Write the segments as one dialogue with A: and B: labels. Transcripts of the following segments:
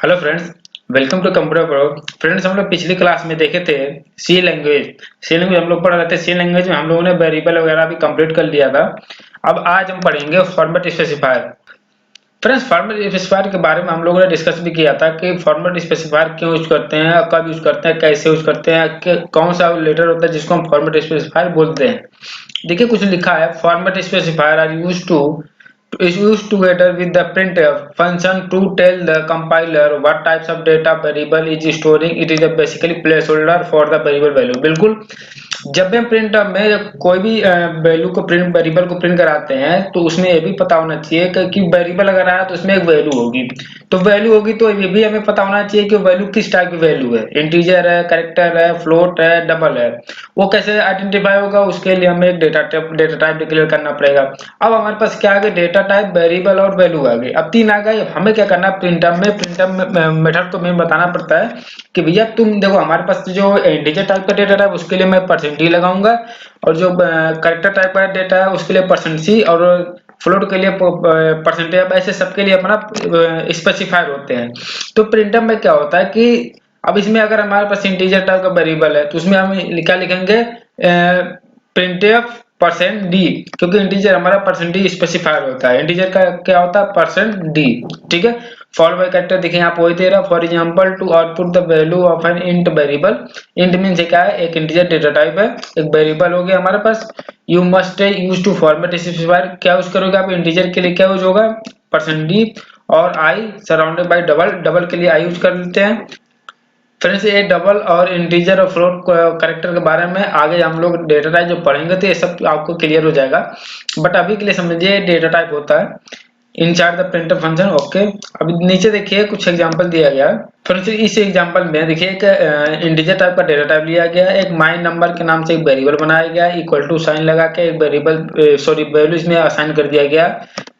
A: Hello friends, welcome to computer pro. Friends, हम लोग पिछली क्लास में देखे थे सी लैंग्वेज हम लोग पढ़ रहे थे। सी लैंग्वेज में हम लोगों ने वेरिएबल वगैरह भी कंप्लीट कर लिया था। अब आज हम पढ़ेंगे format specifier. Friends, format specifier के बारे में हम लोगों ने डिस्कस भी किया था कि फॉर्मेट स्पेसिफायर क्यों यूज करते हैं, कब यूज करते हैं, कैसे यूज करते हैं, कौन सा लेटर होता है जिसको हम फॉर्मेट स्पेसिफायर बोलते हैं। देखिए, कुछ लिखा है, format specifier are used to is used together with the printf function to tell the compiler what types of data variable is storing. It is a basically placeholder for the variable value। बिल्कुल, जब भी हम print में कोई भी value को print variable को print कराते हैं तो उसमें ये भी पता होना चाहिए कि वेरिएबल अगर आया तो उसमें एक वैल्यू होगी। तो वैल्यू होगी तो ये भी हमें पता होना चाहिए कि वैल्यू किस टाइप की वैल्यू है, इंटीजर है, कैरेक्टर है, फ्लोट है, डबल है। वो कैसे आइडेंटिफाई होगा, उसके लिए हमें एक डेटा टाइप डिक्लेयर करना पड़ेगा। अब हमारे पास क्या आ गया, डेटा टाइप, वेरिएबल और वैल्यू आ गई। अब तीन आ गए। हमें क्या करना है, प्रिंटफ मेथड को हमें बताना पड़ता है कि भैया तुम देखो, हमारे पास जो इंटीजर टाइप का डेटा टाइप उसके लिए मैं %d लगाऊंगा, और जो कैरेक्टर टाइप का डेटा है उसके लिए %c, और फ्लोट के लिए %। ऐसे सबके लिए अपना स्पेसिफायर होते हैं। तो प्रिंटफ में क्या होता है कि अब इसमें अगर हमारे पास इंटीजर टाइप का वेरिएबल है तो उसमें हम क्या लिखेंगे, %d, क्योंकि इंटीजर हमारा %d स्पेसिफायर होता है। इंटीजर का क्या होता है, %d। ठीक है। फॉर बाय कैरेक्टर देखिए यहाँ पे वही दे रहा है, for example to output the value of an int variable. Int means क्या है, एक इंटीजर डेटा टाइप है, एक वेरिएबल हो गया हमारे पास। You must use to format specifier. क्या यूज करोगे आप इंटीजर के लिए, क्या यूज होगा, %d, और आई सराउंडेड बाय डबल। डबल के लिए आई यूज कर लेते हैं। फ्रेंड्स, ये डबल और इंटीजर और फ्लोट कैरेक्टर के बारे में आगे हम लोग डेटा टाइप जो पढ़ेंगे तो ये सब आपको क्लियर हो जाएगा। बट अभी के लिए समझिए डेटा टाइप होता है inside the printf function. Okay, अभी नीचे देखिए कुछ एग्जांपल दिया गया है। फ्रेंड्स, इस एग्जांपल में देखिए एक इंटीजर टाइप का डेटा टाइप लिया गया है, एक माय नंबर के नाम से एक वेरिएबल बनाया गया है, इक्वल टू साइन लगा के एक वेरिएबल वैल्यू इसमें असाइन कर दिया गया,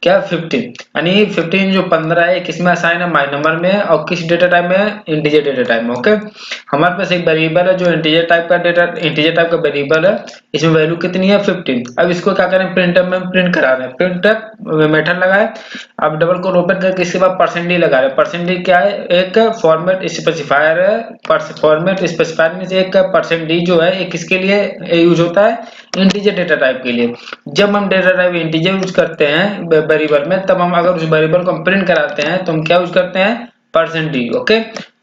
A: क्या 15, यानी 15 जो 15 है किसमें असाइन है, माय नंबर में, और किस डेटा टाइप में, इंटीजर डेटा टाइप में। ओके, हमारे पास एक वेरिएबल है जो इंटीजर टाइप का वेरिएबल है, इसमें वैल्यू कितनी है, 15। अब इसको क्या करें, प्रिंटफ में प्रिंट करा रहे हैं। प्रिंटफ मेथड लगाए, अब डबल कोट ओपन करके इसके बाद %d लगा रहे हैं। %d क्या है, एक फॉर्मेट स्पेसिफायर है। फॉर्मेट स्पेसिफायर में से एक %d जो है एक किसके लिए यूज होता है, इंटीजर डेटा टाइप के लिए। जब हम डेटा टाइप इंटीजर यूज करते हैं वेरिएबल में, तब हम अगर उस वेरिएबल को हम प्रिंट कराते हैं तो हम क्या यूज करते हैं, %d। ओके,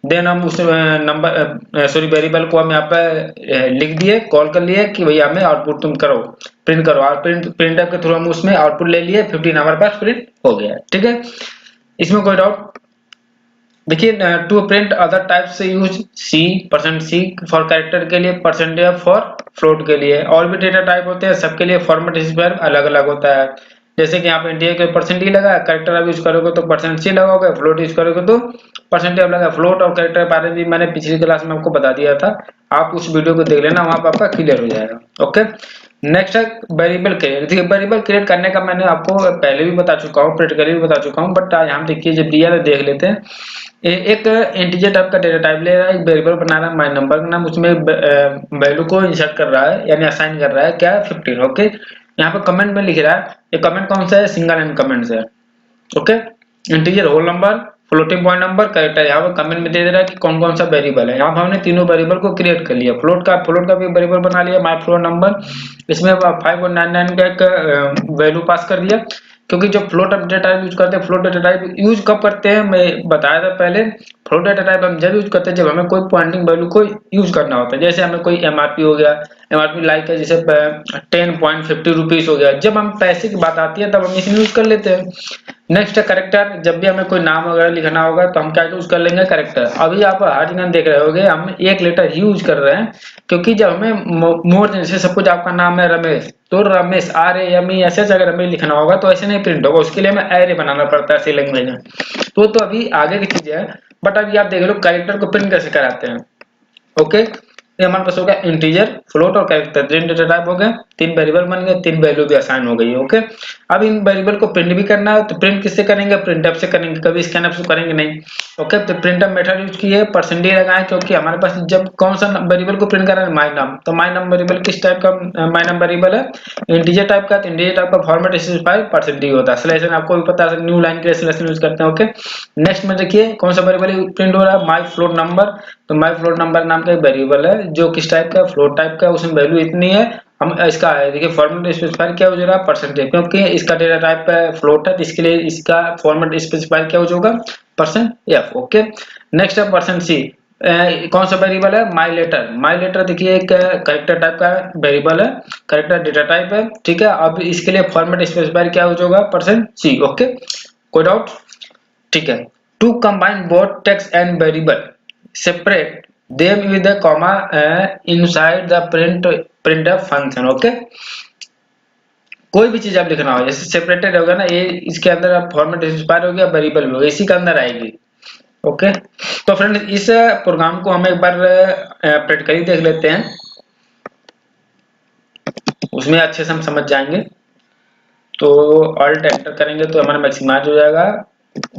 A: देन हम उस वेरिएबल को हम यहाँ पे लिख दिए, कॉल कर लिए कि भैया हमें आउटपुट तुम करो, प्रिंट करो, और प्रिंटफ के थ्रू हम उसमें आउटपुट ले लिए, 15 हमारे पास प्रिंट हो गया। ठीक है, इसमें कोई डाउट? देखिए, टू प्रिंट अदर टाइप से use C, %c for character के लिए, %f फॉर फ्लोट के लिए। और भी डेटा टाइप होते हैं, सबके लिए फॉर्मेट स्पेसिफायर अलग अलग होता है। जैसे कि यहाँ पे इंटीजर के %d लगा, कैरेक्टर आप यूज करोगे तो %c लगाओगे, फ्लोट यूज करोगे तो %f लगा। फ्लोट और कैरेक्टर के बारे में मैंने पिछली क्लास में आपको बता दिया था, आप उस वीडियो को देख लेना, वहां पर आपका क्लियर हो जाएगा। ओके, नेक्स्ट है वेरिएबल क्रिएट। देखिए, वेरिएबल क्रिएट करने का मैंने आपको पहले भी बता चुका हूँ, प्रैक्टिकली भी बता चुका हूँ, बट यहाँ देखिए जब दिया है देख लेते हैं। एक इंटीजर टाइप का डेटा टाइप ले रहा है, एक वेरिएबल बना रहा है माय नंबर का नाम, उसमें वैल्यू को इंसर्ट कर रहा है, यानी असाइन कर रहा है, क्या है, 15। ओके, यहाँ पे कमेंट में लिख रहा है, ये कमेंट कौन सा है, सिंगल एंड कमेंट है। Okay, integer, whole number, floating point number, character. यहाँ पे कमेंट में दे दे रहा है कि कौन कौन सा वेरिएबल है। यहाँ पे हमने तीनों वेरिएबल को क्रिएट कर लिया। फ्लोट का भी वेरिएबल बना लिया, माय फ्लोट नंबर, इसमें 5.99 का एक वैल्यू पास कर दिया। क्योंकि जो फ्लोट डेटा टाइप यूज करते हैं, फ्लोट डेटा टाइप यूज कब करते हैं, मैं बताया था पहले। फ्लोट डेटा टाइप हम जब यूज करते हैं जब हमें कोई पॉइंटिंग वैल्यू को यूज करना होता है। जैसे हमें कोई एमआरपी हो गया, एमआरपी लाइक है जैसे 10.50 रुपीज हो गया, जब हम पैसे की बात आती है तब हम इसमें यूज कर लेते हैं। नेक्स्ट है कैरेक्टर, जब भी हमें कोई नाम वगैरह लिखना होगा तो हम क्या यूज कर लेंगे, कैरेक्टर। अभी आप हर जगह देख रहे होगे हम एक लेटर ही यूज कर रहे हैं, क्योंकि जब हमें मोर जैसे सपोज आपका नाम है रमेश, तो रमेश RAME ऐसे अगर हमें लिखना होगा तो ऐसे नहीं प्रिंट होगा, उसके लिए हमें एरे बनाना पड़ता है सी लैंग्वेज में। तो अभी आगे की चीज है, बट अभी आप देख लो कैरेक्टर को प्रिंट कैसे कराते हैं। ओके, ये हमारे पास हो गया इंटीजर, फ्लोट और कैरेक्टर, तीन डेटा टाइप हो गए, तीन वेरिएबल बन गए, तीन वैल्यू भी असाइन हो गई। ओके, अब इन वेरिएबल को प्रिंट भी करना है, तो प्रिंट किससे करेंगे, प्रिंटफ से करेंगे, कभी स्कैनफ से करेंगे नहीं। ओके, तो प्रिंटफ मेथड यूज किए, परसेंटेज लगाए, क्योंकि हमारे पास जब कौन सा वेरिएबल को प्रिंट करना है, माय नाम, तो माय नाम वेरिएबल किस टाइप का माय नाम वेरिएबल है, इंटीजर टाइप का, तो इंटीजर टाइप का फॉर्मेट स्पेसिफाई परसेंटेज होता है। स्लैश आपको भी पता है, न्यू लाइन के लिए स्लैश यूज करते हैं। ओके, नेक्स्ट में देखिए कौन सा वेरिएबल प्रिंट हो रहा है, माय फ्लोट नंबर, तो माय फ्लोट नंबर नाम का एक वेरिएबल है जो किस टाइप का, फ्लोट टाइप का, उसमें वैल्यू इतनी है। हम इसका है देखिए फॉर्मेट स्पेसिफाई क्या हो जाएगा, परसेंटेज, क्योंकि इसका डेटा टाइप फ्लोट है, तो इसके लिए इसका फॉर्मेट स्पेसिफाई क्या हो जाएगा, परसेंट एफ। ओके, नेक्स्ट है परसेंट सी, कौन सा वेरिएबल है, माय लेटर, माय लेटर देखिए एक कैरेक्टर टाइप का वेरिएबल है, कैरेक्टर डेटा टाइप है। ठीक है, अब इसके लिए फॉर्मेट स्पेसिफाई क्या हो जाएगा, परसेंट सी। ओके, कोई डाउट? ठीक है, to combine both text and variable, separate them with a comma inside the printf function। Okay, कोई भी चीज आप लिखना हो, जैसे सेपरेटेड होगा ना, ये इसके अंदर आप फॉर्मेट स्पेसिफायर हो गया, वेरिएबल भी होगा, इसी के अंदर आएगी। ओके, तो फ्रेंड इस प्रोग्राम को हम एक बार प्रैक्टिकली देख लेते हैं, उसमें अच्छे से हम समझ जाएंगे। तो ऑल्ट एंटर करेंगे तो हमारा मैक्सिमाइज हो जाएगा,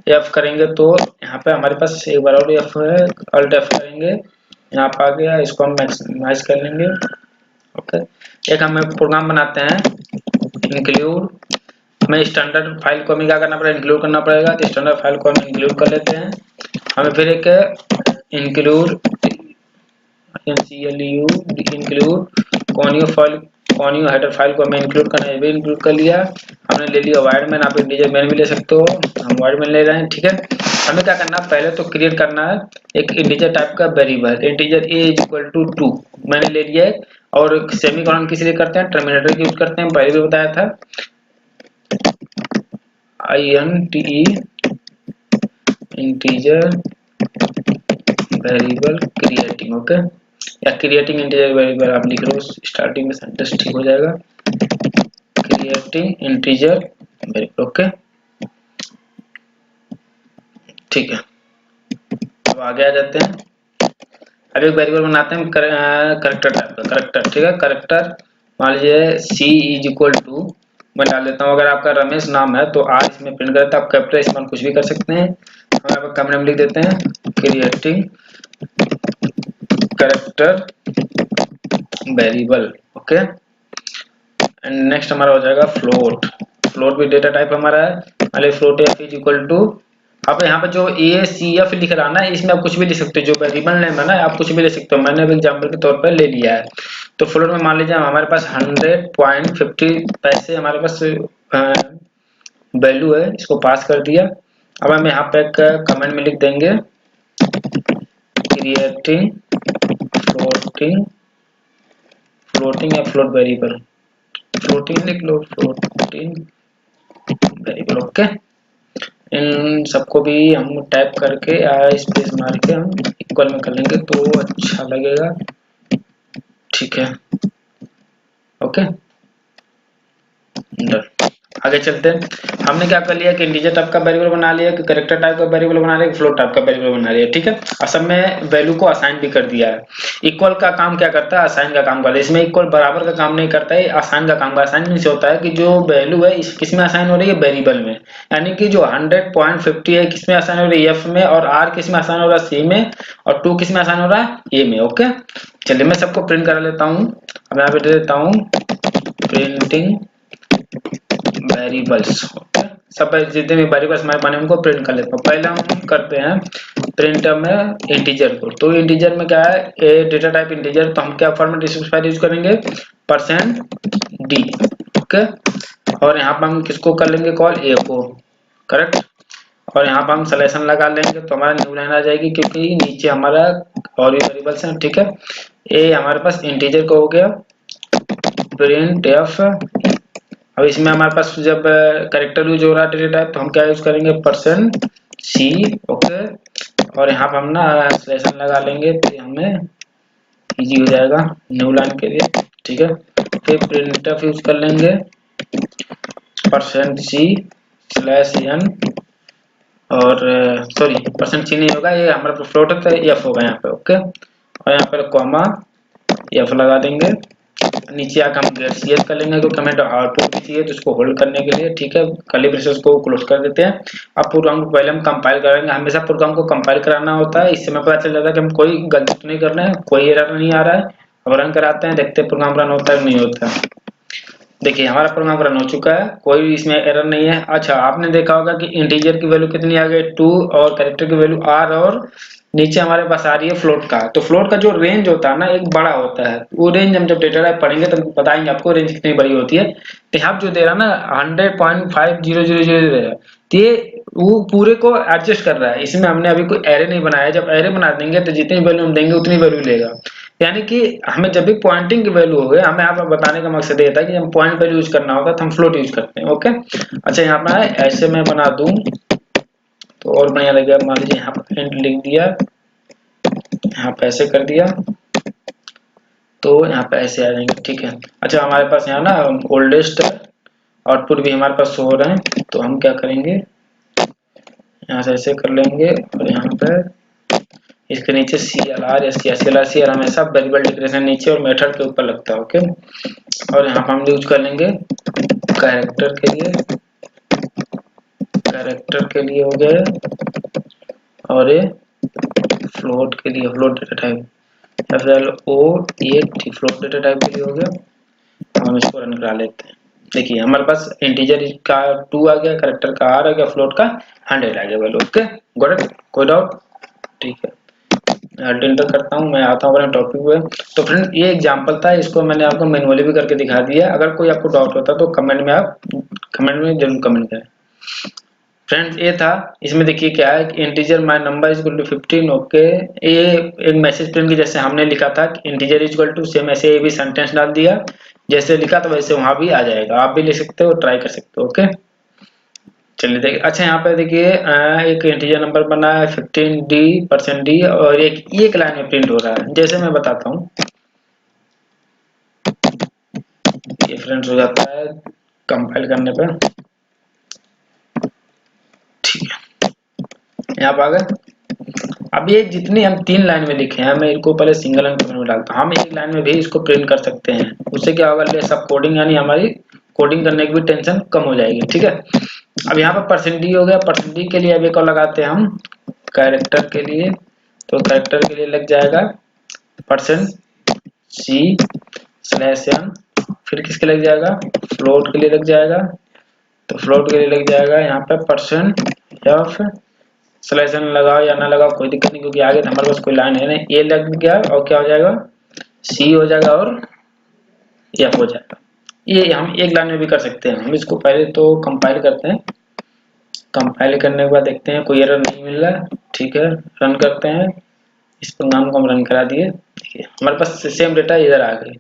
A: एफ करेंगे तो यहाँ पे हमारे पास एक बार और एफ है, ऑल्ट एफ करेंगे, यहाँ पे आ गया, इसको हम मैक्सिमाइज कर लेंगे। ओके, एक हम प्रोग्राम बनाते हैं, इंक्लूड, हमें स्टैंडर्ड फाइल को हमें क्या करना पड़ेगा, इंक्लूड करना पड़ेगा, तो स्टैंडर्ड फाइल को हम इंक्लूड कर लेते हैं। हमें फिर एक include include conio file, conio header file को हमें इंक्लूड करना है, भी इंक्लूड कर लिया। हमने ले लिया वाइड मैन, आप इंटीजर मैन भी ले सकते हो, हम वाइड मैन ले रहे हैं। ठीक है, हमें क्या करना है, पहले तो क्रिएट करना है एक इंटीजर टाइप का variable, integer a is equal to 2 मैंने ले लिया है, और सेमीकोलन किस लिए करते हैं, टर्मिनेटर यूज करते हैं, पहले भी बताया था, INTE integer variable creating. Okay, या क्रिएटिंग इंटीजर वेरिएबल आप लिख लो, स्टार्टिंग में सेंटेंस ठीक हो जाएगा, क्रिएटिंग इंटीजर वेरिएबल। ओके, ठीक है, अब आगे आ जाते हैं। अब एक वेरिएबल बनाते हैं करेक्टर टाइप का, करेक्टर। ठीक है, करेक्टर मान लीजिए सी इज इक्वल टू, मैं डाल देता हूँ, अगर आपका रमेश नाम है तो आर इसमें प्रिंट करता है, आप कैपिटल स्मॉल कुछ भी कर सकते हैं। हम यहाँ पर कमेंट में लिख देते हैं creating character variable. Okay, and next हमारा हो जाएगा फ्लोट, फ्लोट भी डेटा टाइप हमारा है, मान लीजिए float F is equal to, आप यहाँ पे जो ए सी एफ लिख रहा ना, इसमें आप कुछ भी लिख सकते हो, जो वेरिएबल नेम है ना आप कुछ भी ले सकते हो, मैंने अभी एग्जांपल के तौर पर ले लिया है। तो फ्लोट में मान लीजिए हमारे पास 100.50 पैसे हमारे पास वैल्यू है, इसको पास कर दिया। अब हम यहाँ पे एक कमेंट में लिख देंगे क्रिएटिंग फ्लोटिंग, फ्लोटिंग या फ्लोट वेरिएबल, फ्लोटिंग लिख लो, फ्लोटिंग वेरिएबल। ओके, इन सबको भी हम टाइप करके स्पेस मार के हम इक्वल में कर लेंगे तो अच्छा लगेगा। ठीक है, ओके, डन। आगे चलते हैं, हमने क्या कर लिया कि इंटीजर टाइप का वेरिएबल बना लिया, कि कैरेक्टर टाइप का वेरिएबल बना लिया, फ्लोट टाइप का वेरिएबल बना लिया। ठीक है, और सब में वैल्यू को असाइन भी कर दिया है। इक्वल का काम क्या करता है, असाइन का काम करता है, इसमें इक्वल बराबर का काम नहीं करता है, असाइन का काम। असाइन मींस होता है कि जो वैल्यू है इस किस में असाइन हो रही है, वेरिएबल में, यानी कि जो 100.50 है किस में असाइन हो रही है, एफ में, और आर किस में असाइन हो रहा है, सी में, और 2 किस में असाइन हो रहा है, ए में। ओके, चलिए मैं सबको प्रिंट करा लेता हूँ, अब यहाँ पे दे देता हूँ प्रिंटिंग वेरिएबल्स। सब जितने भी वेरिएबल्स हमारे बने उनको प्रिंट कर लेता हूँ। पहले हम करते हैं प्रिंट में इंटीजर को, तो इंटीजर में क्या है, ए डेटा टाइप इंटीजर, तो हम क्या फॉर्मेट स्पेसिफायर यूज करेंगे, %d। ओके, और यहाँ पर हम किसको कर लेंगे कॉल, ए को, करेक्ट, और यहाँ पर हम सलेक्शन लगा लेंगे तो हमारा न्यू लाइन आ जाएगी, क्योंकि नीचे हमारा और भी वेरिएबल्स हैं। ठीक है, ए हमारे पास इंटीजर को हो गया, प्रिंट एफ, अब इसमें हमारे पास जब कैरेक्टर यूज हो रहा है डेटा टाइप, तो हम क्या यूज करेंगे, %c। ओके, और यहाँ पर हम ना स्लेशन लगा लेंगे तो हमें इजी हो जाएगा न्यू लाइन के लिए। ठीक है, फिर प्रिंटफ यूज कर लेंगे %c/n, और सॉरी %c नहीं होगा, ये हमारा फ्लोट है तो एफ होगा यहाँ पे। ओके, और यहाँ पर कॉमा F लगा देंगे। नीचे आकर हम गेट CS कर लेंगे क्योंकि हमें आउटपुट भी चाहिए तो उसको होल्ड करने के लिए, ठीक है। कर्ली ब्रेसेस को क्लोज कर देते हैं। अब प्रोग्राम को पहले हम कंपाइल करेंगे। हमेशा प्रोग्राम को कंपाइल कराना होता है, इससे हमें पता चल जाता है कि हम कोई गलती तो नहीं कर रहे हैं, कोई एरर नहीं आ रहा है। अब रन कराते हैं, देखते हैं प्रोग्राम रन होता है कि नहीं होता है। देखिए हमारा प्रोग्राम रन हो चुका है, कोई इसमें एरर नहीं है। अच्छा, आपने देखा होगा कि इंटीजर की वैल्यू कितनी आ गई 2 और कैरेक्टर की वैल्यू R, और नीचे हमारे पास आ रही है फ्लोट का। तो फ्लोट का जो रेंज होता है ना एक बड़ा होता है, वो रेंज हम जब डेटा टाइप पढ़ेंगे तो बताएंगे आपको रेंज कितनी बड़ी होती है। तो यहाँ जो दे रहा ना 100.5000 दे रहा है, तो ये वो पूरे को एडजस्ट कर रहा है। इसमें हमने अभी कोई एरे नहीं बनाया, जब एरे बना देंगे तो जितनी वैल्यू हम देंगे उतनी वैल्यू लेगा। यानी कि हमें जब भी पॉइंटिंग की वैल्यू हो गए, हमें यहाँ पर बताने का मकसद ये था कि हम पॉइंट वैल्यू यूज करना होगा तो हम फ्लोट यूज करते हैं। ओके, अच्छा यहाँ पर ऐसे मैं बना दूं तो और बढ़िया लगेगा। मान लीजिए यहाँ पर इंट लिख दिया, यहाँ पे ऐसे कर दिया तो यहाँ पे ऐसे आ जाएंगे, ठीक है। अच्छा, हमारे पास यहाँ ना ओल्डेस्ट आउटपुट भी हमारे पास हो रहे हैं, तो हम क्या करेंगे यहाँ से ऐसे कर लेंगे और यहाँ पे इसके नीचे CLR या CLR हमेशा वेरिएबल डिक्लेरेशन नीचे और मेथड के ऊपर लगता है। ओके, और यहाँ पर हम यूज कर लेंगे कैरेक्टर के लिए, कैरेक्टर के लिए हो गए, और ये फ्लोट के लिए float data type FLOAT float data type के लिए हो गया। हम इसको रन करा लेते हैं। देखिए हमारे पास इंटीजर का 2 आ गया, कैरेक्टर का R आ गया, फ्लोट का 100 आ गया वैल्यू। ओके, गॉट इट, कोई डाउट? ठीक है, एंटर करता हूँ, मैं आता हूँ अपने टॉपिक पे। तो फ्रेंड्स ये एग्जांपल था, इसको मैंने आपको मैनुअली भी करके दिखा दिया। अगर कोई आपको डाउट होता तो कमेंट में आप कमेंट में जरूर कमेंट करें। फ्रेंड्स ये था, इसमें देखिए क्या है कि integer my number is equal to 15। Okay, ये एक मैसेज प्रिंट की जैसे हमने लिखा था कि integer is equal to, same ऐसे ये भी सेंटेंस डाल दिया, जैसे लिखा तो वैसे वहां भी आ जाएगा। आप भी लिख सकते हो, ट्राई कर सकते हो। ओके, चलिए देखिए। अच्छा, यहाँ पे देखिए एक इंटीजर नंबर बना है 15d%d और एक लाइन में प्रिंट हो रहा है। जैसे मैं बताता हूँ, ये फ्रेंड्स हो जाता है कंपाइल करने पर, ठीक है। यहाँ पे आ गए। अब ये जितने हम 3 लाइन में लिखे हैं, मैं इनको पहले सिंगल लाइन में डालता हूँ। हम एक लाइन में भी इसको प्रिंट कर सकते हैं, उससे क्या होगा, ले सब कोडिंग यानी हमारी कोडिंग करने की भी टेंशन कम हो जाएगी, ठीक है। अब यहाँ पर %d हो गया। %d के लिए अब एक और लगाते हैं हम कैरेक्टर के लिए, तो कैरेक्टर के लिए लग जाएगा %c/n। फिर किसके लग जाएगा, फ्लोट के लिए लग जाएगा, तो फ्लोट के लिए लग जाएगा यहाँ पे %f/n। लगाओ या ना लगाओ कोई दिक्कत नहीं, क्योंकि आगे तो हमारे पास कोई लाइन है नहीं। ए लग गया और क्या हो जाएगा, सी हो जाएगा और एफ हो जाएगा। ये हम एक लाइन में भी कर सकते हैं। हम इसको पहले तो कंपाइल करते हैं, कंपाइल करने के बाद देखते हैं कोई एरर नहीं मिल रहा, ठीक है। रन करते हैं, इस प्रोग्राम को हम रन करा दिए। देखिए हमारे पास सेम डेटा इधर आ गई।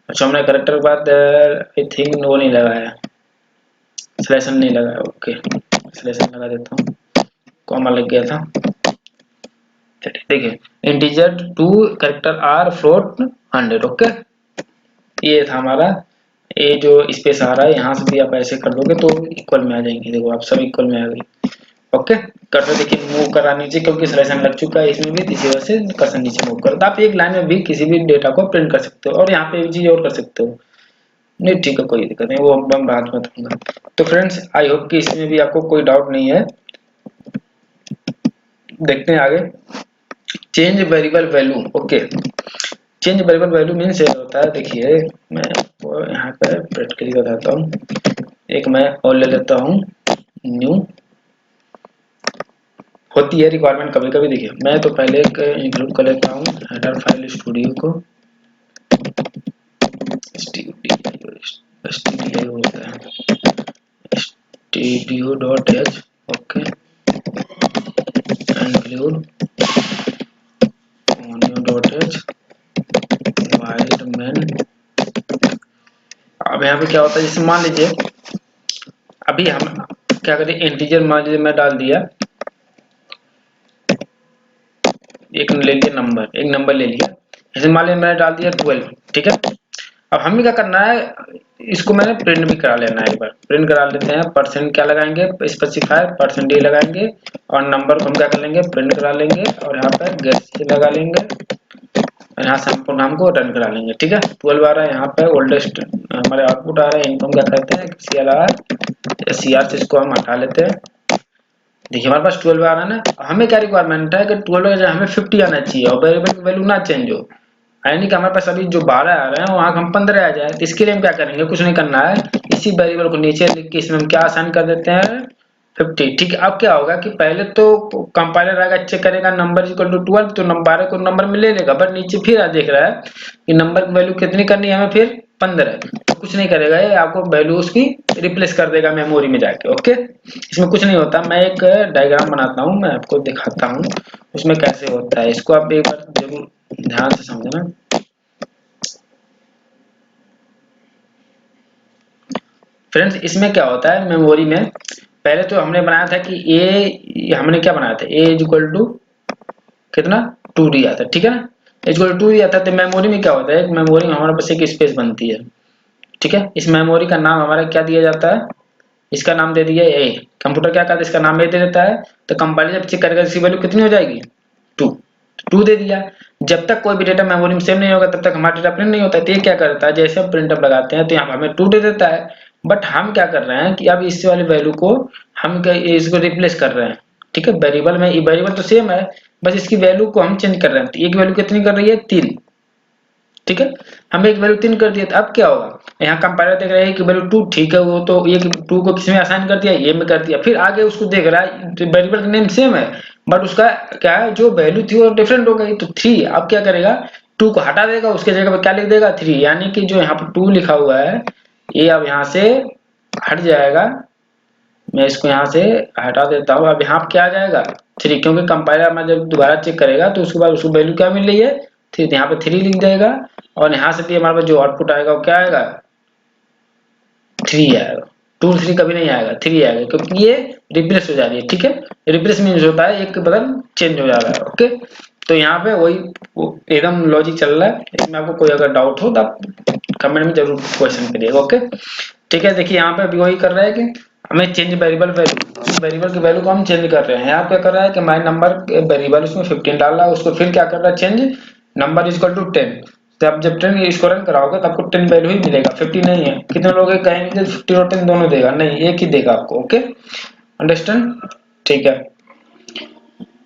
A: अच्छा, हमने करेक्टर के बाद आई थिंक वो नहीं लगाया, सिलेक्शन नहीं लगाया। ओके, सिलेक्शन लगा देता हूँ, कॉमा लग गया था। देखिए integer 2, character R, float 100। Okay, ये था हमारा। ये जो स्पेस आ रहा है यहाँ से भी आप ऐसे कर दोगे तो इक्वल में आ जाएंगे। देखो आप सब इक्वल में आ गई। ओके, कर्सर देखिए मूव करा नीचे, क्योंकि सिलेक्शन लग चुका है इसमें भी, इसी वजह से कर्सर नीचे मूव कर। आप एक लाइन में भी किसी भी डेटा को प्रिंट कर सकते हो, और यहाँ पे एक चीज और कर सकते हो। नहीं ठीक है, कोई दिक्कत नहीं, वो हम बाद में बताऊंगा। तो फ्रेंड्स आई होप कि इसमें भी आपको कोई डाउट नहीं है। देखते हैं आगे, change variable value. Okay, change variable value means होता है, देखिए मैं आपको यहाँ पे प्रैक्टिकली बताता हूँ। एक मैं और ले लेता हूँ न्यू, होती है रिक्वायरमेंट कभी कभी। देखिए मैं तो पहले एक इंक्लूड कर लेता हूँ हेडर फाइल स्टूडियो को, स्टूडियो होता है studio.h। Okay, include new.h void main। अब यहाँ पे क्या होता है, जैसे मान लीजिए अभी हम क्या करें, इंटीजर मान लीजिए मैं डाल दिया, एक ले लिया नंबर, एक नंबर ले लिया, जैसे मान लीजिए मैंने डाल दिया 12, ठीक है। अब हमें क्या करना है, इसको मैंने प्रिंट भी करा लेना है। एक बार प्रिंट करा लेते हैं, परसेंट क्या लगाएंगे, स्पेसिफायर %d लगाएंगे, और नंबर को हम क्या कर लेंगे, प्रिंट करा लेंगे, और यहाँ पर गेट लगा लेंगे, और यहाँ से हम प्रोग्राम को रन करा लेंगे। ठीक है, 12 आ रहा है यहाँ पे, ओल्डेस्ट हमारे आउटपुट आ रहा है, इनको हम क्या करते हैं CLR से इसको हम हटा लेते हैं। देखिए हमारे पास 12 आ रहा है ना, हमें क्या रिक्वायरमेंट है कि 12 का हमें 50 आना चाहिए और वेरिएबल की वैल्यू ना चेंज हो, यानी कि हमारे पास अभी जो 12 आ रहे हैं वहां हम 15 आ जाए। तो इसके लिए हम क्या करेंगे, कुछ नहीं करना है, इसी वेरिएबल को नीचे लिख के इसमें हम क्या असाइन कर देते हैं 50। ठीक है, अब क्या होगा कि पहले तो कंपाइलर आएगा, चेक करेगा नंबर इक्वल टू 12, तो 12 को नंबर में ले लेगा, बट नीचे फिर देख रहा है कि नंबर की वैल्यू कितनी करनी है हमें, फिर 15। तो कुछ नहीं करेगा, ये आपको वैल्यू उसकी रिप्लेस कर देगा मेमोरी में जाके। ओके, इसमें कुछ नहीं होता, मैं एक डायग्राम बनाता हूँ, मैं आपको दिखाता हूँ उसमें कैसे होता है, इसको आप एक बार जरूर ध्यान से समझना। फ्रेंड्स इसमें क्या होता है, मेमोरी में पहले तो हमने बनाया था कि ए, हमने क्या बनाया था, ए इज इक्वल टू कितना 2 दिया था। ठीक है ना, इक्वल 2 दिया था। तो मेमोरी में क्या होता है, मेमोरी में हमारे पास एक स्पेस बनती है। ठीक है, इस मेमोरी का नाम हमारा क्या दिया जाता है, इसका नाम दे दिया ए। कंप्यूटर क्या करता है, इसका नाम ए दे देता है, तो कंपाइलर जब चेक करेगा इसकी वैल्यू कितनी हो जाएगी 2 दे दिया। जब तक कोई भी डेटा मेमोरी में सेव नहीं होगा तब तक हमारा डेटा प्रिंट नहीं होता है। तो ये क्या करता है, जैसे हम प्रिंटअप लगाते हैं तो यहाँ हमें 2 दे देता है, बट हम क्या कर रहे हैं कि अब इस वाली वैल्यू को हम इसको रिप्लेस कर रहे हैं। ठीक है, वेरिएबल में वेरिएबल तो सेम है, बस इसकी वैल्यू को हम चेंज कर रहे हैं। तो एक वैल्यू कितनी कर रही है 3। ठीक है, हमने एक वैल्यू 3 कर दिया, तो अब क्या होगा, यहाँ कंपाइलर देख रहा है कि वैल्यू 2 ठीक है, वो तो ये 2 को किसमें असाइन कर दिया, ये में कर दिया। फिर आगे उसको देख रहा है वेरिएबल का नेम सेम है, बट उसका क्या है, जो वैल्यू थी वो डिफरेंट हो गई। तो 3 अब क्या करेगा, 2 को हटा देगा, उसके जगह पर क्या लिख देगा 3, यानी कि जो यहाँ पर 2 लिखा हुआ है ये अब यहाँ से हट जाएगा। मैं इसको यहाँ से हटा देता हूँ, अब यहाँ क्या आ जाएगा 3, क्योंकि कंपाइलर में जब दोबारा चेक करेगा तो उसके बाद उसको वैल्यू क्या मिल रही है 3, यहाँ पे 3 लिख देगा, और यहाँ से भी हमारे पास जो आउटपुट आएगा वो क्या आएगा 3 आएगा। 2 3 कभी नहीं आएगा, 3 आएगा, क्योंकि ये रिप्लेस हो जा रही है। ठीक है, रिप्लेस मीन्स होता है एक बदल चेंज हो जा रहा है। ओके, तो यहाँ पे वही एकदम लॉजिक चल रहा है। इसमें आपको कोई अगर डाउट हो तो आप कमेंट में जरूर क्वेश्चन करिएगा। ओके, ठीक है, देखिए यहाँ पे अभी वही कर रहा है कि हमें चेंज वेरिएबल वेरिएबल की वैल्यू को हम चेंज कर रहे हैं। यहाँ क्या कर रहा है कि माई नंबर वेरिएबल उसमें 15 डाल रहा है, उसको फिर क्या कर रहा है change number is equal to 10। तो आप जब 10 इसको रन कराओगे तो आपको 10 वैल्यू ही मिलेगा, 50 नहीं है। कितने लोग कहेंगे कि 50 और 10 दोनों देगा, नहीं एक ही देगा आपको। ओके, अंडरस्टैंड, ठीक है।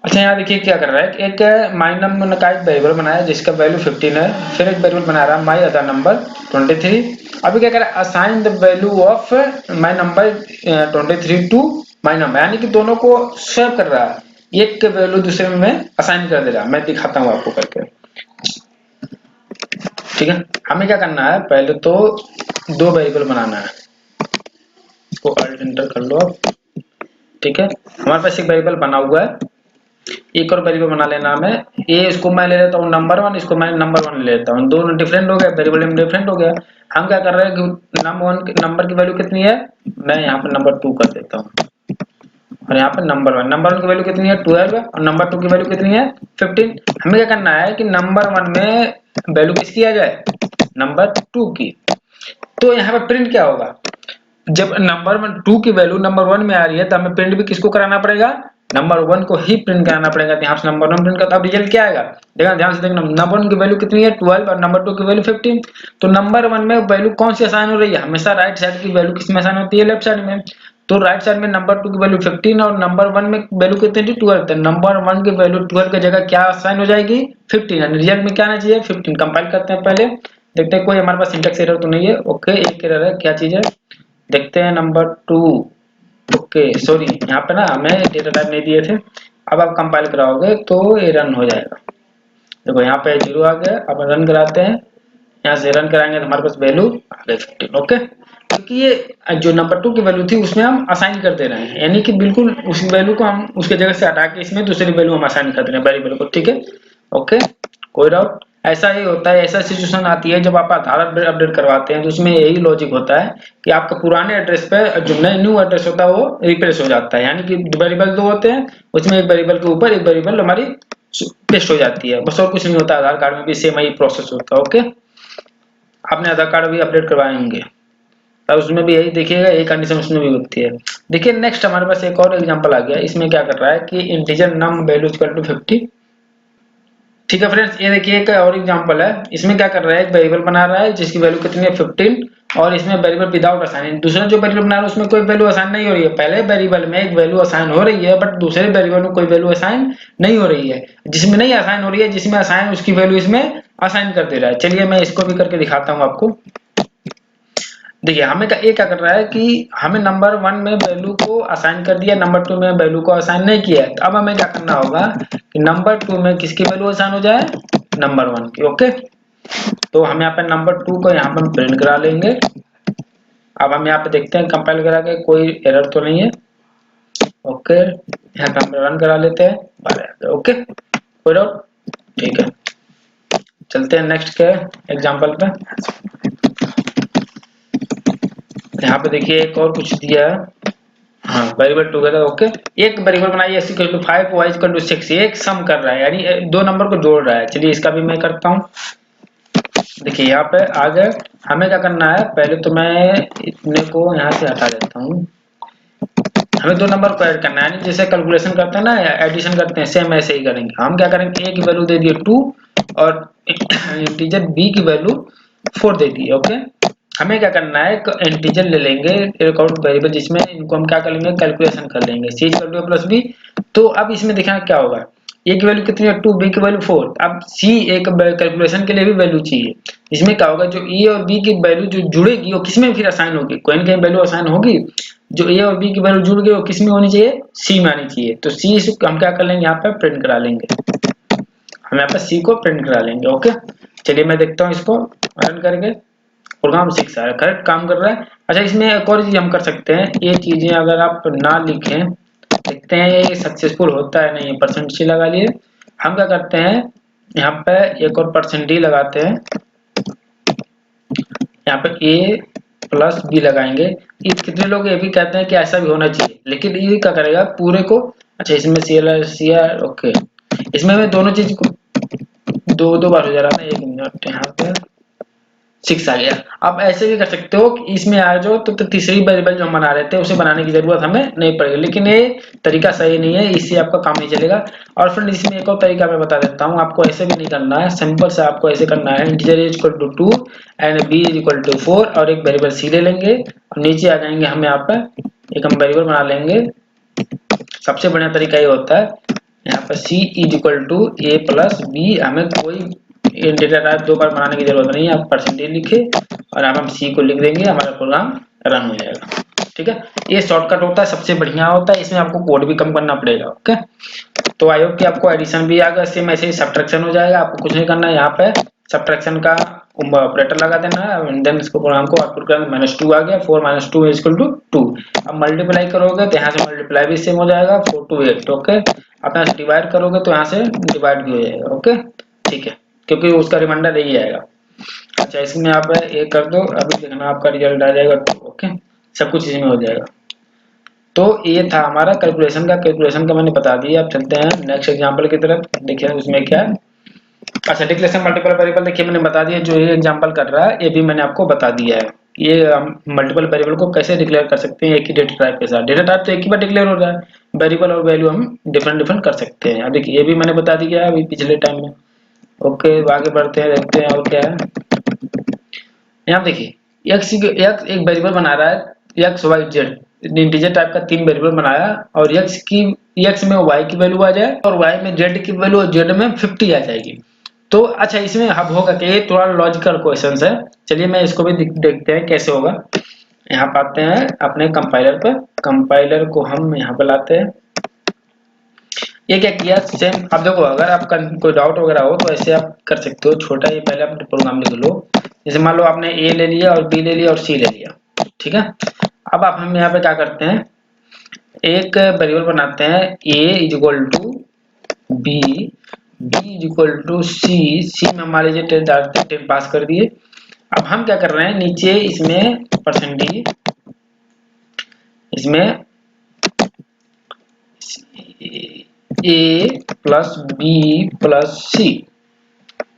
A: अच्छा यहाँ देखिए क्या कर रहा है, एक माई नंबर का एक वेरिएबल बनाया जिसका वैल्यू 15 है, फिर एक वेरिएबल बना रहा है माई अदर नंबर 23। अभी क्या कर रहा है, assign the value of my number 23 to my number, यानी कि दोनों को स्वैप कर रहा है, एक के वैल्यू दूसरे में असाइन कर दे रहा है। मैं दिखाता हूँ आपको करके। ठीक है, हमें क्या करना है, पहले तो 2 वेरिएबल बनाना है, इसको अल्ट एंटर कर लो आप। ठीक है, हमारे पास एक वेरिएबल बना हुआ है, एक और वेरिएबल बना लेना हमें। ये इसको मैं ले लेता हूँ नंबर 1, इसको मैं नंबर 1 ले लेता हूँ, दोनों डिफरेंट हो गए, वेरिएबल में डिफरेंट हो गया। हम क्या कर रहे हैं कि नंबर की वैल्यू कितनी है, मैं यहाँ पर नंबर 2 कर देता हूँ, और यहाँ पर नंबर 1 की वैल्यू कितनी है 12, और नंबर 2 की वैल्यू कितनी है 15। हमें क्या करना है कि नंबर 1 में वैल्यू किसकी आ जाए, नंबर 2 की। तो यहाँ पर प्रिंट क्या होगा, जब नंबर 2 की वैल्यू नंबर 1 में आ रही है तो हमें प्रिंट भी किसको कराना पड़ेगा, नंबर 1 को ही प्रिंट कराना पड़ेगा। तो यहाँ से नंबर 1 प्रिंट करता, अब रिजल्ट क्या आएगा, देखना ध्यान से देखना, नंबर 1 की वैल्यू कितनी है 12 और नंबर 2 की वैल्यू 15। तो नंबर 1 में वैल्यू कौन सी असाइन हो रही है, हमेशा राइट साइड की वैल्यू किसमें असाइन होती है, लेफ्ट साइड में। तो राइट साइड में नंबर 2 की वैल्यू 15 और नंबर 1 में वैल्यू कितनी थी 12, तो नंबर 1 की वैल्यू 12 की जगह क्या असाइन हो जाएगी 15, यानी रिजल्ट में क्या आना चाहिए 15। कंपाइल करते हैं, पहले देखते हैं कोई हमारे पास सिंटैक्स एरर तो नहीं है। ओके, एक एरर है, क्या चीज है देखते हैं, नंबर 2। ओके सॉरी, यहाँ पे ना हमें डेटा टाइप नहीं दिए थे। अब आप कंपाइल कराओगे तो ये रन हो जाएगा। देखो यहाँ पे 0 आ गया, अब रन कराते हैं, यहाँ से रन कराएंगे तो हमारे पास वैल्यू आ गई 15। ओके, क्योंकि ये जो नंबर 2 की वैल्यू थी उसमें हम असाइन कर दे रहे हैं, यानी कि बिल्कुल उस वैल्यू को हम उसके जगह से हटा के इसमें दूसरी वैल्यू हम असाइन कर दे रहे हैं वेरिएबल को। ठीक है, ओके, कोई डाउट, ऐसा ही होता है, ऐसा सिचुएशन आती है जब आप आधार अपडेट करवाते हैं तो उसमें यही लॉजिक होता है कि आपका पुराने एड्रेस पे जो न्यू एड्रेस होता है वो रिप्लेस हो जाता है, यानी कि वेरिएबल 2 होते हैं, उसमें एक वेरिएबल के ऊपर एक वेरिएबल हमारी पेस्ट हो जाती है, बस और कुछ नहीं होता। आधार कार्ड में भी सेम ही प्रोसेस होता है। ओके, आपने आधार कार्ड भी अपडेट करवाए होंगे, तब उसमें भी यही देखिएगा, यही कंडीशन उसमें भी होती है। देखिए नेक्स्ट हमारे पास एक और एग्जांपल आ गया, इसमें क्या कर रहा है कि integer num value equal to 50, ठीक है फ्रेंड्स, ये देखिए एक और एग्जांपल है। इसमें क्या कर रहा है, एक वेरिएबल बना रहा है जिसकी वैल्यू कितनी है 15, और इसमें वेरिएबल विदाउट असाइन, दूसरा जो वेरिएबल बना रहा है उसमें कोई वैल्यू असाइन नहीं हो रही है। पहले वेरिएबल में एक वैल्यू असाइन हो रही है, बट दूसरे वेरिएबल में कोई वैल्यू असाइन नहीं हो रही है। जिसमें नहीं असाइन हो रही है, जिसमें असाइन उसकी वैल्यू इसमें असाइन कर दे रहा है। चलिए मैं इसको भी करके दिखाता हूँ आपको। देखिए हमें ये क्या कर रहा है कि हमें नंबर 1 में वैल्यू को असाइन कर दिया, नंबर 2 में वैल्यू को असाइन नहीं किया है। तो अब हमें क्या करना होगा कि नंबर 2 में किसकी वैल्यू असाइन हो जाए, नंबर 1 की। ओके, तो हम यहाँ पे नंबर 2 को यहाँ पर प्रिंट करा लेंगे। अब हम यहाँ पे देखते हैं कंपाइल करा के कोई एरर तो नहीं है। ओके, यहाँ पे हम रन करा लेते हैं। ओके, कोई डाउट? ठीक है, चलते हैं नेक्स्ट के एग्जांपल पे। यहाँ पे देखिए एक और कुछ दिया है, हाँ वेरिएबल टुगेदर। ओके, एक वेरिएबल बनाइए x equal to 5 y equal to 6, एक सम कर रहा है यानी दो नंबर को जोड़ रहा है। चलिए इसका भी मैं करता हूँ। देखिए यहाँ पे आगे हमें क्या करना है, पहले तो मैं इतने को यहाँ से हटा देता हूँ। हमें दो नंबर को ऐड करना है, यानी जैसे कैलकुलेशन करते हैं ना या एडिशन करते हैं, सेम ऐसे ही करेंगे। हम क्या करेंगे, a की वैल्यू दे दिए 2 और इंटीजर b की वैल्यू 4 दे दी। ओके, हमें क्या करना है, एक इंटीजर ले लेंगे, एक और वेरिएबल जिसमें इनको हम क्या कर लेंगे, कैलकुलेशन कर लेंगे। c equal two plus b। तो अब इसमें देखना क्या होगा, a की वैल्यू कितनी है 2, b की वैल्यू 4। अब c एक कैलकुलेशन के लिए भी वैल्यू चाहिए। इसमें क्या होगा, जो a और b की वैल्यू जो जुड़ेगी वो किसमें फिर असाइन होगी, कोई ना कहीं वैल्यू असाइन होगी। जो a और b की वैल्यू जुड़ गई वो किसमें होनी चाहिए, c में आनी चाहिए। तो c हम क्या कर लेंगे, यहाँ पे प्रिंट करा लेंगे। हम यहाँ पे c को प्रिंट करा लेंगे। ओके, चलिए मैं देखता हूँ इसको रन करके। प्रोग्राम 6 आ रहा है, करेक्ट काम कर रहा है। अच्छा, इसमें एक और चीज हम कर सकते हैं, ये चीजें अगर आप ना लिखें, देखते हैं ये सक्सेसफुल होता है नहीं। परसेंट सी लगा लिए। हम क्या करते हैं, यहाँ पे एक और परसेंट डी लगाते हैं, यहाँ पे a प्लस बी लगाएंगे। ये कितने लोग ये भी कहते हैं कि ऐसा भी होना चाहिए, लेकिन ये क्या करेगा पूरे को। अच्छा, इसमें सी आर ओके, इसमें मैं दोनों चीज को दो दो बार हो जा रहा है ना। 1 मिनट, यहाँ पे 6 आ गया। आप ऐसे भी कर सकते हो कि इसमें आ जाओ तो तीसरी वेरिएबल जो हम बना रहे थे उसे बनाने की जरूरत हमें नहीं पड़ेगी, लेकिन ये तरीका सही नहीं है, इससे आपका काम नहीं चलेगा। और फ्रेंड इसमें एक और तरीका मैं बता देता हूँ, आपको ऐसे भी नहीं करना है, सिंपल से आपको ऐसे करना है, integer is equal to 2 and b is equal to 4 और एक वेरिएबल c ले लेंगे और नीचे आ जाएंगे। हम यहाँ पे एक हम वेरिएबल बना लेंगे। सबसे बढ़िया तरीका ये होता है, यहाँ पर c is equal to a plus B. हमें कोई डेटा टाइप दो बार बनाने की जरूरत नहीं है, आप परसेंटेज लिखे और अब हम c को लिख देंगे, हमारा प्रोग्राम रन हो जाएगा। ठीक है, ये शॉर्टकट होता है, सबसे बढ़िया होता है, इसमें आपको कोड भी कम करना पड़ेगा। ओके, तो आई होप कि आपको एडिशन भी आ गया, सेम ऐसे ही सब्ट्रैक्शन हो जाएगा। आपको कुछ नहीं करना है, यहाँ पे सब्ट्रैक्शन का ऑपरेटर लगा देना है, देन इसको प्रोग्राम को आउटपुट करना। -2 आ गया, 4 - 2 इज इक्वल टू 2। अब मल्टीप्लाई करोगे तो यहाँ से मल्टीप्लाई भी सेम हो जाएगा, 4 to 8। ओके, अब यहाँ से डिवाइड करोगे तो यहाँ से डिवाइड भी हो जाएगा। ओके, ठीक है, क्योंकि उसका रिमाइंडर यही आएगा। अच्छा, इसमें आप एक कर दो, अभी देखना आपका रिजल्ट आ जाएगा। ओके, सब कुछ इसमें हो जाएगा। तो ये था हमारा कैलकुलेशन का मैंने बता दिया। अब चलते हैं नेक्स्ट एग्जांपल की तरफ, देखिए उसमें क्या है। अच्छा, डिक्लेरेशन मल्टीपल वेरिएबल देखिए मैंने बता दिया, जो ये एग्जांपल कर रहा है ये भी मैंने आपको बता दिया है। ये हम मल्टीपल वेरिएबल को कैसे डिक्लेयर कर सकते हैं एक ही डेटा टाइप के साथ। डेटा टाइप तो एक ही बार डिक्लेयर हो रहा है, वेरिएबल और वैल्यू हम डिफरेंट कर सकते हैं। अब देखिए ये भी मैंने बता दिया है अभी पिछले टाइम में। ओके, आगे बढ़ते हैं, देखते हैं और क्या है। यहाँ देखिए x एक वेरिएबल बना रहा है, x y z integer type का 3 वेरिएबल बनाया, और x में y की वैल्यू आ जाए और y में z की वैल्यू और z में 50 आ जाएगी। तो अच्छा, इसमें अब होगा कि ये थोड़ा लॉजिकल क्वेश्चन है। चलिए मैं इसको भी देखते हैं कैसे होगा। यहाँ पे आते हैं अपने कंपाइलर पे, कंपाइलर को हम यहाँ पे लाते हैं। ये क्या किया, सेम। अब देखो अगर आपका कोई डाउट वगैरह हो तो ऐसे आप कर सकते हो, छोटा ही पहले आप प्रोग्राम लिख लो। जैसे मान लो आपने ए ले लिया और बी ले लिया और सी ले लिया, ठीक है। अब आप हम यहाँ पे क्या करते हैं, एक वेरिएबल बनाते हैं, a is equal to b, b is equal to c, c में हमारे जो 10 डालते हैं 10 पास कर दिए। अब हम क्या कर रहे हैं, नीचे इसमें %d, इसमें a प्लस बी प्लस सी,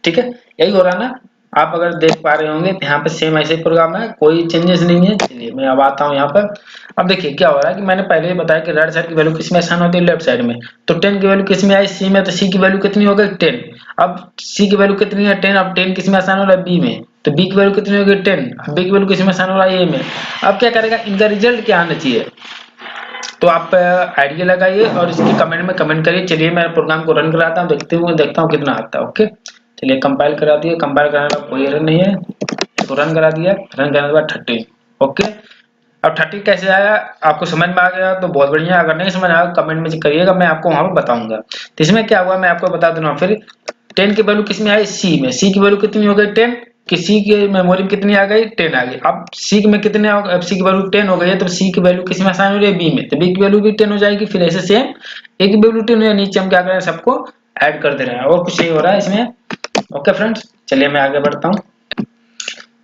A: ठीक है, यही हो रहा है ना। आप अगर देख पा रहे होंगे तो यहाँ पे सेम ऐसे प्रोग्राम है, कोई चेंजेस नहीं है। चलिए मैं अब आता हूँ यहाँ पर। अब देखिए क्या हो रहा है कि मैंने पहले ही बताया कि राइट साइड की वैल्यू किस में असाइन होती है, लेफ्ट साइड में। तो 10 की वैल्यू किस में आई, सी में, तो सी की वैल्यू कितनी हो गई 10। अब सी की वैल्यू कितनी है 10, अब 10 किस में असाइन हो रहा है, बी में, तो बी की वैल्यू कितनी हो गई 10, अब बी की वैल्यू किस में असाइन हो रहा है, ए में। अब क्या करेगा, इनका रिजल्ट क्या आना चाहिए, तो आप आइडिया लगाइए और इसकी कमेंट में कमेंट करिए। चलिए मैं प्रोग्राम को रन कराता हूँ, देखता हूँ कितना आता है। ओके चलिए कंपाइल करा दिए, कंपाइल कराने का कोई एरर नहीं है, इसको रन करा दिया, रन करने के बाद 30। ओके अब 30 कैसे आया, आपको समझ में आ गया तो बहुत बढ़िया, अगर नहीं समझ आया कमेंट में करिएगा, मैं आपको वहां पर बताऊंगा। तो इसमें क्या हुआ मैं आपको बता दूंगा। फिर 10 की वैल्यू किस में आई, सी में, सी की वैल्यू कितनी हो गई 10, कि सी की मेमोरी में कितनी आ गई 10 आ गई। अब सी में कितने, अब सी की वैल्यू 10 हो गई है, तो सी की वैल्यू किस में असाइन हो रही है, बी में, तो बी की वैल्यू भी 10 हो जाएगी। फिर ऐसे सेम ए की वैल्यू 10 है, नीचे हम क्या कर रहे हैं, सबको ऐड कर दे रहे हैं, और कुछ नहीं हो रहा है इसमें। ओके फ्रेंड्स चलिए मैं आगे बढ़ता हूँ।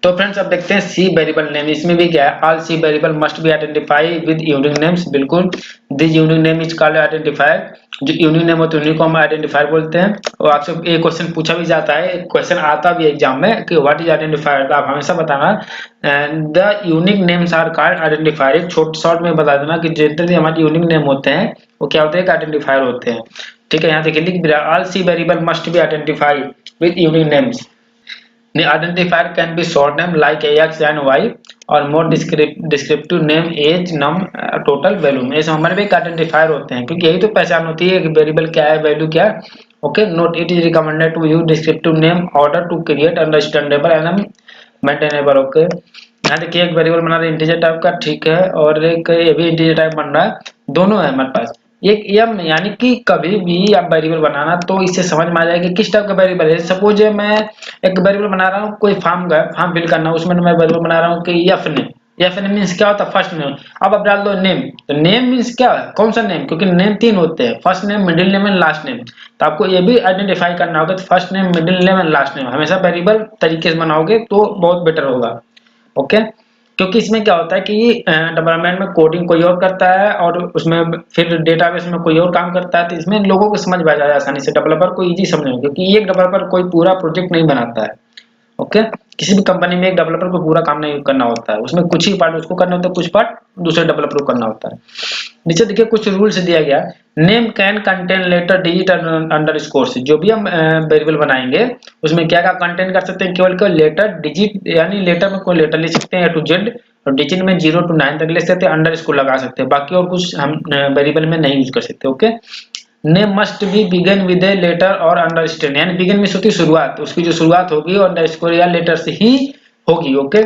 A: तो फ्रेंड्स अब देखते हैं सी वेरिएबल नेम, इसमें भी क्या है, all C variable must be identify with unique names. बिल्कुल, this unique name is called identifier. जो यूनिक नेम होते हैं उन्हीं को हम आइडेंटिफायर बोलते हैं। और आपसे एक क्वेश्चन पूछा भी जाता है, एक क्वेश्चन आता भी एग्जाम में कि व्हाट इज आइडेंटिफायर, तो आप हमेशा बताना the unique names are called identifier. एक शॉर्ट में बता देना कि जितने भी हमारे यूनिक नेम होते हैं वो क्या होते हैं, आइडेंटिफायर होते हैं। ठीक है, यहाँ देखिए लिख दिया, all C variable must be identify with unique names. The identifier can be short name like AX and Y और more descriptive name age num total value में। ऐसे हमारे भी एक आइडेंटिफायर होते हैं, क्योंकि यही तो पहचान होती है कि वेरिएबल क्या है, वैल्यू क्या है। Okay note, it is recommended to use descriptive name order to create understandable and maintainable. Okay यहाँ देखिए एक वेरिएबल बना रहे हैं इंटीजर टाइप का, ठीक है, और एक ये भी इंटीजर टाइप बन रहा है, दोनों है हमारे पास। एक एम यानी कि कभी भी आप वेरिएबल बनाना तो इससे समझ में आ जाएगा कि किस टाइप का वेरिएबल है। सपोज मैं एक वेरिएबल बना रहा हूँ, कोई फॉर्म का फॉर्म फिल करना, उसमें मैं वेरिएबल बना रहा हूँ कि F name. F name means क्या होता है, फर्स्ट नेम। अब आप डाल दो नेम, तो नेम मींस क्या है, कौन सा नेम, क्योंकि नेम 3 होते हैं, first name, middle name and last name. तो आपको ये भी आइडेंटिफाई करना होगा, तो first name, middle name and last name हमेशा वेरिएबल तरीके से बनाओगे तो बहुत बेटर होगा। ओके क्योंकि इसमें क्या होता है कि डेवलपमेंट में कोडिंग कोई और करता है और उसमें फिर डेटाबेस में कोई और काम करता है, तो इसमें लोगों को समझ में आ जाए आसानी से, डेवलपर को इजी समझ में, क्योंकि एक डेवलपर कोई पूरा प्रोजेक्ट नहीं बनाता है। ओके किसी भी कंपनी में एक डेवलपर को पूरा काम नहीं करना होता है, उसमें कुछ ही पार्ट उसको करना होता है, कुछ पार्ट दूसरे डेवलपर को करना होता है। नीचे देखिए कुछ रूल्स दिया गया, name can contain letter digit underscore. जो भी हम वेरिएबल बनाएंगे उसमें क्या क्या कंटेन कर सकते हैं, केवल लेटर डिजिट, यानी लेटर में कोई लेटर लिख सकते हैं A to Z, और डिजिट में 0 to 9 तक लिख सकते हैं, अंडरस्कोर लगा सकते हैं, बाकी और कुछ हम वेरिएबल में नहीं यूज कर सकते। Okay name must be begin with a letter और अंडरस्टैंड, यानी बिगन में होती शुरुआत, उसकी जो शुरुआत होगी और अंडरस्कोर या लेटर से ही होगी। Okay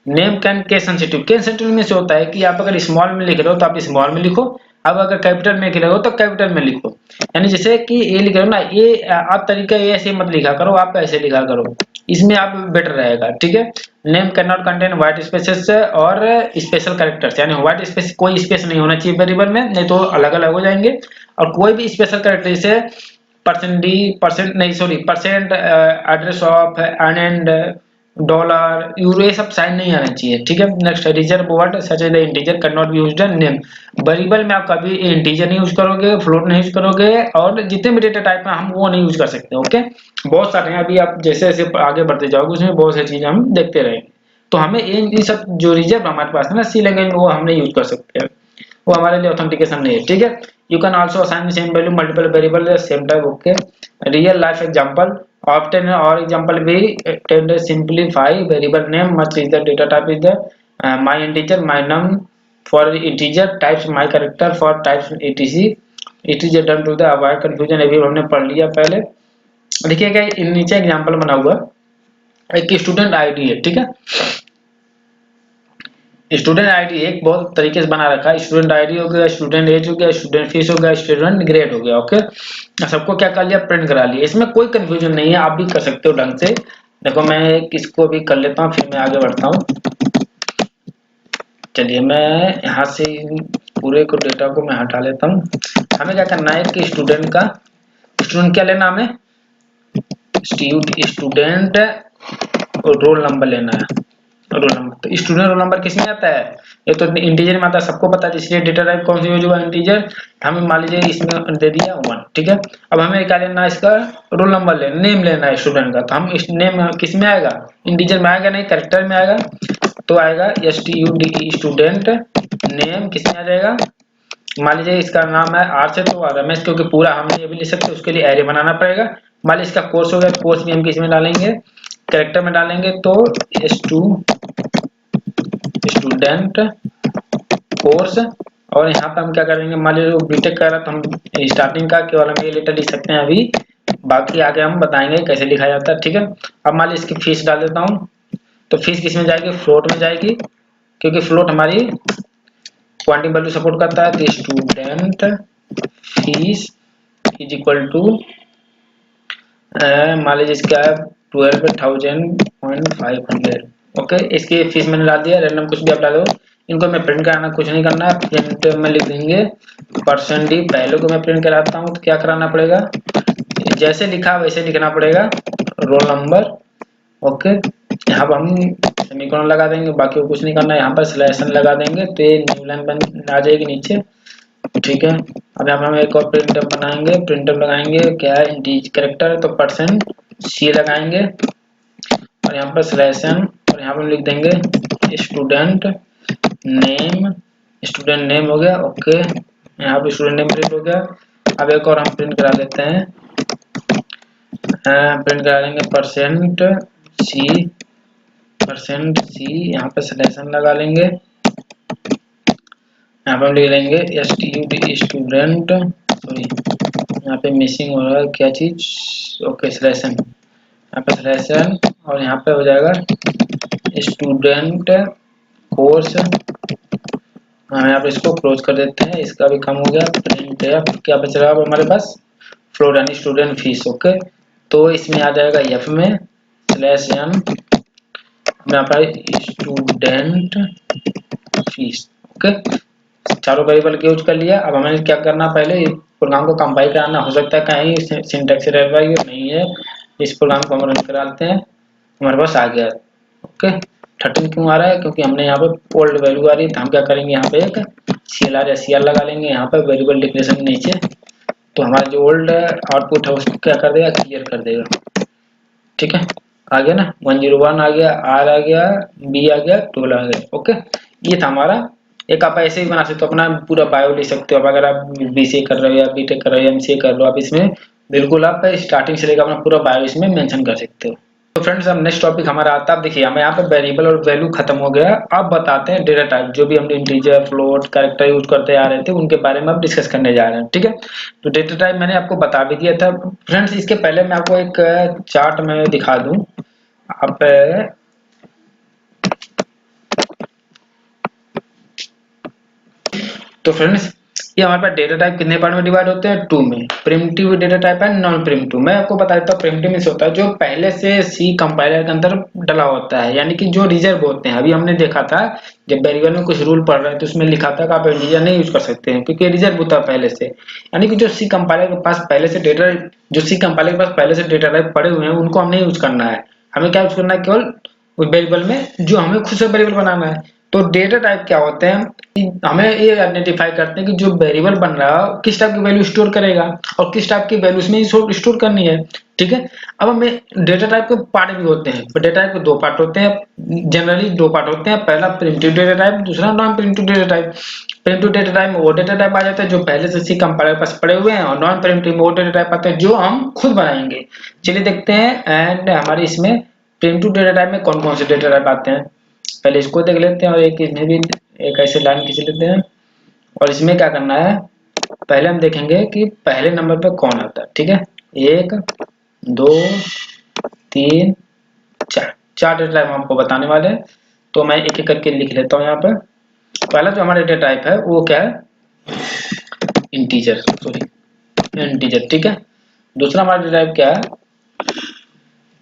A: name can case sensitive, case sensitive में से होता है कि आप अगर स्मॉल में लिख रहे हो तो आप स्मॉल में लिखो, अब अगर कैपिटल में लिख रहे हो तो कैपिटल में लिखो। यानी जैसे कि ये लिख रहे हो ना, ये आप तरीका ये ऐसे मत लिखा करो, आप ऐसे लिखा करो, इसमें आप बेटर रहेगा। ठीक है name can not contain white spaces और स्पेशल कैरेक्टर्स, यानी व्हाइट स्पेस कोई स्पेस नहीं होना चाहिए वेरिएबल में, नहीं तो अलग अलग हो जाएंगे। और कोई भी स्पेशल कैरेक्टर जैसे %d, परसेंट नहीं sorry percent, address of, and, dollar, euro, ये सब साइन नहीं आना चाहिए। ठीक है next reserve word such as the integer can not be used in name. Variable में आप कभी इंटीजर नहीं यूज करोगे, फ्लोट नहीं यूज करोगे, और जितने भी डेटा टाइप में हम वो नहीं यूज कर सकते। ओके बहुत सारे हैं, अभी आप जैसे जैसे आगे बढ़ते जाओगे उसमें बहुत सारी चीजें हम देखते रहेंगे। तो हमें इन सब जो रिजर्व हमारे पास है ना सी लैंग्वेज में, वो हम नहीं यूज कर सकते हैं, वो हमारे लिए ऑथेंटिकेशन नहीं है। ठीक है you can also assign same value multiple variable same type. Okay real life example obtain और एग्जांपल भी tend simplify variable name much is the data type is the my integer my num for integer types my character for types etc it is done to the avoid confusion. अभी हमने पढ़ लिया पहले। देखिएगा नीचे example बना हुआ, एक स्टूडेंट आईडी है। ठीक है स्टूडेंट आईडी एक बहुत तरीके से बना रखा है, स्टूडेंट आईडी हो गया, स्टूडेंट एज हो गया, स्टूडेंट फीस हो गया, स्टूडेंट ग्रेड हो गया। ओके सबको क्या कर लिया, प्रिंट करा लिया, इसमें कोई कंफ्यूजन नहीं है, आप भी कर सकते हो ढंग से। देखो मैं किसको भी कर लेता हूँ फिर मैं आगे बढ़ता हूँ। चलिए मैं यहाँ से पूरे को डेटा को मैं हटा लेता हूँ। हमें क्या करना है कि स्टूडेंट क्या लेना, हमें स्टूडेंट रोल नंबर लेना है। Roll number. तो स्टूडेंट रोल नंबर किसमें आता है? ये तो इंटीजर में आता है, सबको पता है, इसलिए डेटा टाइप कौन सी यूज हुआ? इंटीजर। हमें मान लीजिए इसमें दे दिया 1, ठीक है। अब हमें क्या लेना है? इसका रोल नंबर लेना, नेम लेना है स्टूडेंट का। तो हम इस नेम किस में आएगा? इंटीजर में आएगा नहीं, कैरेक्टर में आएगा। तो आएगा STUDE, स्टूडेंट नेम किस में आ जाएगा? मान लीजिए इसका नाम है आर से, तो रमेश, क्योंकि पूरा हम ये भी लिख सकते हैं, उसके लिए एरे बनाना पड़ेगा। मान लीजिए इसका कोर्स हो गया, कोर्स भी हम किस में डालेंगे? कैरेक्टर में डालेंगे। तो स्टूडेंट कोर्स। और यहाँ पे हम क्या करेंगे? मान लीजिए वो बीटेक कर रहा है, तो हम स्टार्टिंग का केवल हम ये लेटर लिख सकते हैं अभी, बाकी आगे हम बताएंगे कैसे लिखा जाता है, ठीक है। अब मान लीजिए इसकी फीस डाल देता हूँ। तो फीस किस में जाएगी? फ्लोट में जाएगी, क्योंकि फ्लोट हमारी क्वांटिटी वैल्यू सपोर्ट करता है। तो student fees is equal to, मान लीजिए इसका 12,500। ओके, इसकी फीस मैंने डाल दिया, रैंडम कुछ भी आप डालो। इनको मैं प्रिंट कराना, कुछ नहीं करना है, प्रिंट में लिख देंगे %d। पहले को मैं प्रिंट कराता हूँ तो क्या कराना पड़ेगा? जैसे लिखा वैसे लिखना पड़ेगा, रोल नंबर। ओके, यहाँ पर हम सेमीकोलन लगा देंगे, बाकी को कुछ नहीं करना है। यहाँ पर स्लैश n लगा देंगे, तो ये न्यू लाइन बन आ जाएगी नीचे, ठीक है। अब यहाँ पर हम एक और प्रिंटर बनाएंगे, प्रिंटर लगाएंगे, क्या है? इंटीज कैरेक्टर, तो %c लगाएंगे, और यहाँ पर /n, और यहाँ पर लिख देंगे स्टूडेंट नेम। स्टूडेंट नेम हो गया, ओके। यहाँ पे स्टूडेंट नेम प्रिंट हो गया। अब एक और हम प्रिंट करा लेते हैं, प्रिंट करा लेंगे %c, यहाँ पे /n लगा लेंगे। यहाँ पे हम लिख लेंगे STUD स्टूडेंट, सॉरी यहाँ पे मिसिंग हो रहा है क्या चीज? ओके, /n, यहाँ पे /n, और यहाँ पे हो जाएगा स्टूडेंट कोर्स। हम यहाँ पे इसको क्लोज कर देते हैं, इसका भी कम हो गया। प्रिंट एफ, क्या बच रहा है हमारे पास? फ्लोट यानी स्टूडेंट फीस। ओके, तो इसमें आ जाएगा एफ में /n, यहाँ पर स्टूडेंट फीस। ओके, चारों वेरिएबल का यूज कर लिया। अब हमें क्या करना? पहले इस प्रोग्राम को कंपाइल कराना। हो सकता है कहीं सिंटैक्स एरर नहीं है, इस प्रोग्राम को हम रन कराते हैं, हमारे पास आ गया। ओके, 13 क्यों आ रहा है? क्योंकि हमने यहाँ पे ओल्ड वैल्यू आ रही है, तो हम क्या करेंगे? यहाँ पे एक CLR या CR लगा लेंगे, यहाँ पे वेरिएबल डिक्लेरेशन नीचे, तो हमारा जो ओल्ड आउटपुट है उसको क्या कर देगा? क्लियर कर देगा, ठीक है। आ गया ना, 101 आ गया, R आ गया, B आ गया, 12 आ गया। ओके, ये था हमारा। एक आप ऐसे ही बना सकते हो, अपना पूरा बायो लिख सकते हो। अब अगर आप BCA कर रहे हो या BTech कर रहे हो या MCA कर रहे हो, आप इसमें बिल्कुल आप स्टार्टिंग से लेकर अपना पूरा बायो इसमें मेंशन कर सकते हो। तो फ्रेंड्स, अब नेक्स्ट टॉपिक हमारा आता है। अब देखिए, हमें यहाँ पे वेरिएबल और वैल्यू खत्म हो गया। अब बताते हैं डेटा टाइप, जो भी हम इंटीजर, फ्लोट, कैरेक्टर यूज करते आ रहे थे, उनके बारे में अब डिस्कस करने जा रहे हैं, ठीक है। तो डेटा टाइप मैंने आपको बता भी दिया था फ्रेंड्स। इसके पहले मैं आपको एक चार्ट में दिखा दूं। आप तो फ्रेंड्स, ये हमारे पास डेटा टाइप कितने पार्ट में डिवाइड होते हैं? 2 में। प्रिमिटिव डेटा टाइप है, नॉन प्रिमिटिव। मैं आपको बता देता हूँ, प्रिमिटिव मींस होता है जो पहले से सी कंपाइलर के अंदर डला होता है, यानी कि जो रिजर्व होते हैं। अभी हमने देखा था जब वेरिएबल में कुछ रूल पढ़ रहे थे, उसमें लिखा था कि आप इंटीजर नहीं यूज कर सकते हैं, क्योंकि रिजर्व होता है पहले से। यानी कि जो सी कंपाइलर के पास पहले से डेटा जो सी कंपाइलर के पास पहले से डेटा टाइप पड़े हुए हैं, उनको हमने यूज करना है। हमें क्या यूज करना है? केवल उस वेरिएबल में जो हमें खुद से वेरिएबल बनाना है। तो डेटा टाइप क्या होते हैं? हमें ये आइडेंटिफाई करते हैं कि जो वेरिएबल बन रहा है किस टाइप की वैल्यू स्टोर करेगा और किस टाइप की वैल्यू उसमें स्टोर करनी है, ठीक है। अब हमें डेटा टाइप के पार्ट भी होते हैं। तो डेटा टाइप के 2 पार्ट होते हैं, जनरली 2 पार्ट होते हैं। पहला प्रिमिटिव डेटा टाइप, दूसरा non primitive data type. Primitive data type में वो डेटा टाइप आ जाता है जो पहले से सी कंपाइलर के पास पड़े हुए हैं, और नॉन प्रिमिटिव में वो डेटा टाइप आता है जो हम खुद बनाएंगे। चलिए देखते हैं। एंड हमारे इसमें प्रिमिटिव डेटा टाइप में कौन कौन से डेटा टाइप आते हैं, पहले इसको देख लेते हैं, और एक इसमें भी एक ऐसे लाइन खींच लेते हैं। और इसमें क्या करना है? पहले हम देखेंगे कि पहले नंबर पे कौन आता है, ठीक है। 1 2 3 4 4 डेटा टाइप हम आपको बताने वाले हैं। तो मैं एक एक करके लिख लेता हूँ यहाँ पर। पहला जो हमारा डेटा टाइप है वो क्या है? इंटीजर, सॉरी इंटीजर, ठीक है। दूसरा हमारा डेटा टाइप क्या है?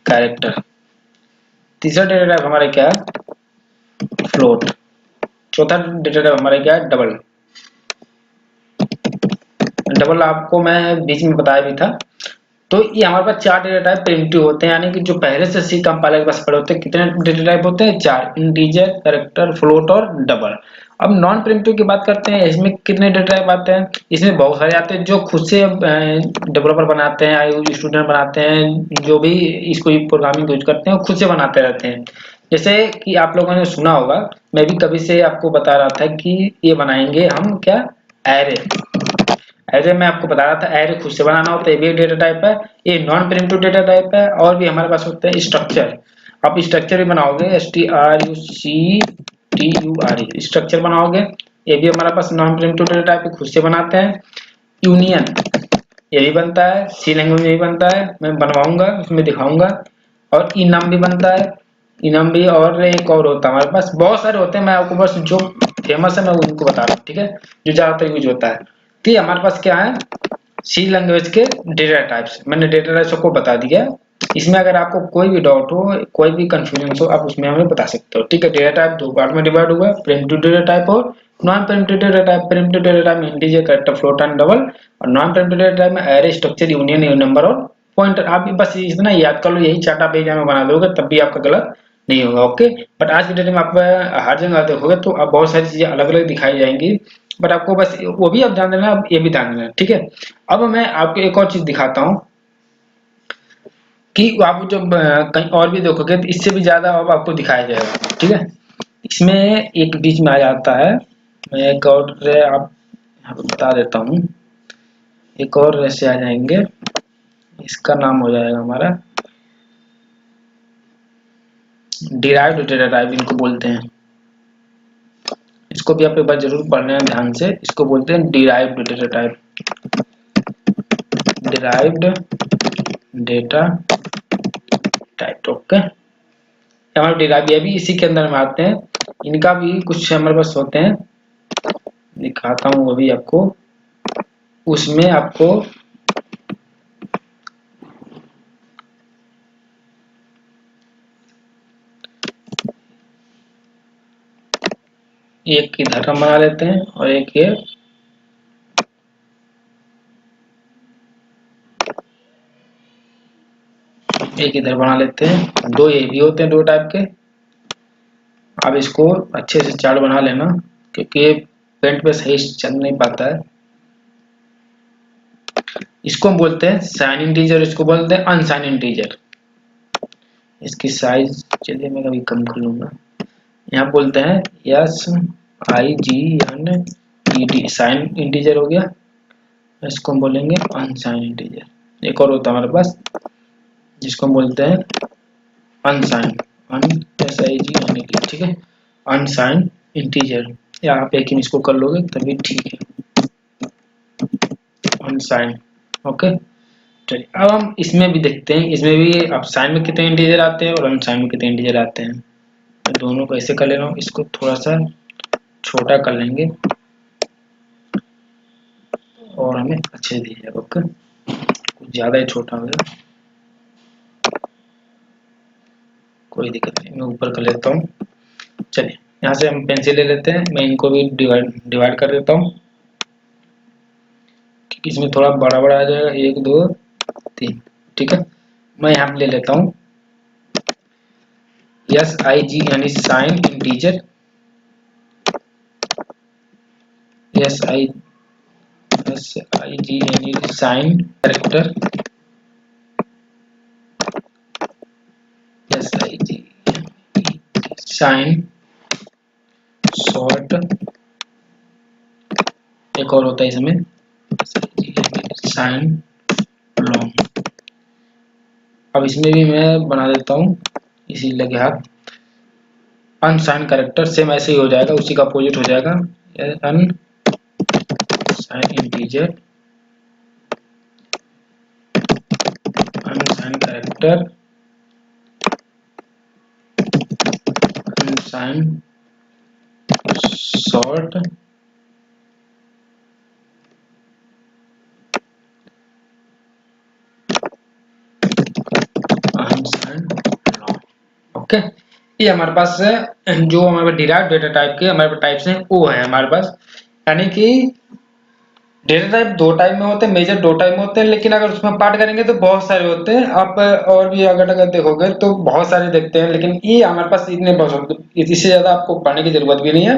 A: कैरेक्टर। तीसरा डेटा टाइप हमारा क्या है? फ्लोट। चौथा डेटा टाइप हमारा क्या है? डबल। डबल आपको मैं बीच में बताया भी था। तो ये हमारे पास 4 डेटा टाइप प्रिमिटिव होते हैं, यानी कि जो पहले से सी कंपाइलर के पास पड़े होते हैं। कितने डेटा टाइप होते हैं? 4, इंटीजर, कैरेक्टर, फ्लोट और डबल। अब नॉन प्रिमिटिव की बात करते हैं, इसमें कितने डेटा टाइप आते हैं? इसमें बहुत सारे आते हैं जो खुद से डेवलपर बनाते हैं, स्टूडेंट बनाते हैं, जो भी इसको प्रोग्रामिंग यूज करते हैं खुद से बनाते रहते हैं। जैसे कि आप लोगों ने सुना होगा, मैं भी कभी से आपको बता रहा था कि ये बनाएंगे हम क्या, एरे। एरे मैं आपको बता रहा था, एरे खुद से बनाना होता है, ये भी एक डेटा टाइप है, ये नॉन प्रिमिटिव डेटा टाइप है। और भी हमारे पास होते हैं स्ट्रक्चर। आप स्ट्रक्चर भी बनाओगे, STRUCTURE स्ट्रक्चर बनाओगे, ये भी हमारे पास नॉन प्रिमिटिव डेटा टाइप खुद से बनाते हैं। यूनियन ये भी बनता है, सी लैंग्वेज में भी बनता है, मैं बनवाऊंगा उसमें दिखाऊंगा। और इनम भी बनता है, इनम भी। और एक और होता है हमारे पास, बहुत सारे होते हैं, मैं आपको बस जो फेमस है मैं उनको बता रहा हूँ, ठीक है, जो ज्यादातर यूज होता है। तो ये हमारे पास क्या है, सी लैंग्वेज के डेटा टाइप्स। मैंने डेटा टाइप्स को बता दिया। इसमें अगर आपको कोई भी डाउट हो, कोई भी कंफ्यूजन हो, आप उसमें हमें बता सकते हो, ठीक है। डेटा टाइप दो पार्ट में डिवाइड हुआ है, प्रिमिटिव डेटा टाइप और non primitive data type. Primitive data type में integer, character, float and double. और नॉन प्रिमिटिव डेटा टाइप में एरे, स्ट्रक्चर, यूनियन, नंबर और पॉइंटर। आप बस इतना याद कर लो, यही 4 पेज में बना दोगे तब भी आपका गलत नहीं होगा, ओके। बट आज की डेट में आप हर जगह देखोगे तो आप बहुत सारी चीजें अलग अलग दिखाई जाएंगी, बट आपको बस वो भी आप ध्यान देना, अब ये भी ध्यान देना, ठीक है। अब मैं आपको एक और चीज दिखाता हूँ कि आप जब कहीं और भी देखोगे तो इससे भी ज्यादा अब आपको दिखाया जाएगा, ठीक है। इसमें एक बीच में आ जाता है, मैं एक और आप यहाँ पे बता देता हूँ, एक और ऐसे आ जाएंगे, इसका नाम हो जाएगा हमारा डिराइव्ड डेटा टाइप, इनको बोलते हैं। इसको भी आप एक बार जरूर पढ़ना है ध्यान से, इसको बोलते हैं derived data type, derived data type, okay. हमारे डिराइव ये भी इसी के अंदर में आते हैं, इनका भी कुछ हमारे पास होते हैं, दिखाता हूँ वो भी आपको। उसमें आपको एक इधर हम बना लेते हैं और एक ये, एक इधर बना लेते हैं। दो ये भी होते हैं, दो टाइप के। अब इसको अच्छे से चार्ट बना लेना, क्योंकि पेंट पे सही चल नहीं पाता है। इसको हम बोलते हैं साइन इंटीजर, इसको बोलते हैं अनसाइन इंटीजर। इसकी साइज चलिए मैं कभी कम कर लूंगा, यहाँ बोलते हैं SIGN साइन इंटीजर हो गया। इसको हम बोलेंगे अनसाइन इंटीजर। एक और होता है हमारे पास जिसको हम बोलते हैं अनसाइन, SIGN, ठीक है, अनसाइन इंटीजर। या आप एक ही इसको कर लोगे तभी ठीक है, अनसाइन, ओके। चलिए अब हम इसमें भी देखते हैं, इसमें भी अब साइन में कितने इंटीजर आते हैं और अनसाइन में कितने इंटीजर आते हैं। मैं दोनों को ऐसे कर ले रहा हूँ, इसको थोड़ा सा छोटा कर लेंगे और हमें अच्छे दिख जाएगा, ओके। कुछ ज्यादा ही छोटा हो गया, कोई दिक्कत नहीं, मैं ऊपर कर लेता हूँ। चलिए यहाँ से हम पेंसिल ले लेते हैं, मैं इनको भी डिवाइड कर देता हूँ, क्योंकि इसमें थोड़ा बड़ा बड़ा आ जाएगा, 1 2 3, ठीक है। मैं यहाँ पे ले लेता हूँ SIGN sign integer, SIGN sign character, SIGN sign short, एक और होता है इसमें साइन लॉन्ग। अब इसमें भी मैं बना देता हूँ इसी लगे हाथ अनसाइन कैरेक्टर, सेम ऐसे ही हो जाएगा, उसी का अपोजिट हो जाएगा, अनसाइन integer, अनसाइन character, अनसाइन short, अनसाइन long, okay. ये हमारे पास जो हमारे डिराइव्ड डेटा टाइप के हमारे पास टाइप्स हैं वो है हमारे पास, यानी कि डेटा टाइप दो टाइप में होते हैं, मेजर दो टाइप में होते हैं, लेकिन अगर उसमें पार्ट करेंगे तो बहुत सारे होते हैं। आप और भी अगर अगर देखोगे तो बहुत सारे देखते हैं, लेकिन ये हमारे पास इतने बहुत, इससे ज्यादा आपको पढ़ने की जरूरत भी नहीं है।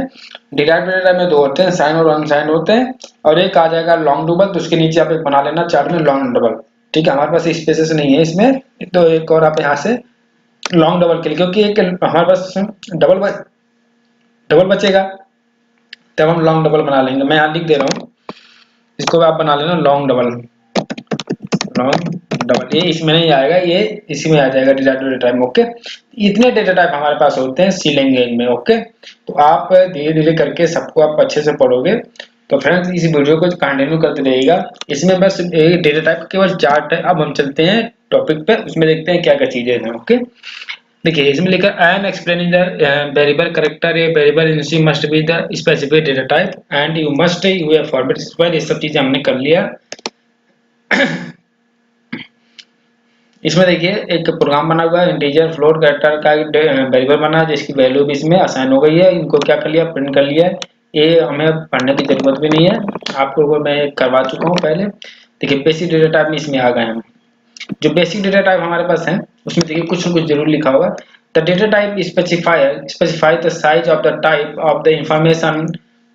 A: डिराइव्ड डेटा टाइप में दो होते हैं, साइन और अनसाइन होते हैं, और एक आ जाएगा लॉन्ग डबल, तो उसके नीचे आप एक बना लेना चार्ट में लॉन्ग डबल। ठीक है, हमारे पास स्पेसेस नहीं है इसमें, तो एक और आप यहाँ से लॉन्ग डबल के लिए, क्योंकि एक हमारे पास डबल डबल बचेगा, तब हम लॉन्ग डबल बना लेंगे। मैं यहाँ लिख दे रहा हूँ, इसको आप बना लेना लॉन्ग डबल, लॉन्ग डबल। ये इसमें नहीं आएगा, ये इसी में आ जाएगा डिराइव्ड डेटा टाइप में। ओके, इतने डेटा टाइप हमारे पास होते हैं सी लैंग्वेज में। ओके, तो आप धीरे धीरे करके सबको आप अच्छे से पढ़ोगे। तो फ्रेंड्स, इस वीडियो को कंटिन्यू करते रहिएगा। इसमें बस डेटा टाइप केवल चार्ट है। अब हम चलते हैं टॉपिक पे, उसमें देखते हैं क्या क्या चीजें हैं। ओके, देखिए इसमें लिखा an explaining the variable character a variable in must be the specific data type and you must you have format. ये सब चीजें हमने कर लिया। इसमें देखिए एक प्रोग्राम बना हुआ है, इंटीजर फ्लोट कैरेक्टर का वेरिएबल बना है, जिसकी वैल्यू भी इसमें असाइन हो गई है। इनको क्या कर लिया, प्रिंट कर लिया है। ये हमें पढ़ने की जरूरत भी नहीं है, आपको मैं करवा चुका हूँ पहले। देखिए बेसिक डेटा टाइप में इसमें आ गए हम। जो बेसिक डेटा टाइप हमारे पास है उसमें देखिए कुछ न कुछ जरूर लिखा होगा। The data type specify the size of the type of the information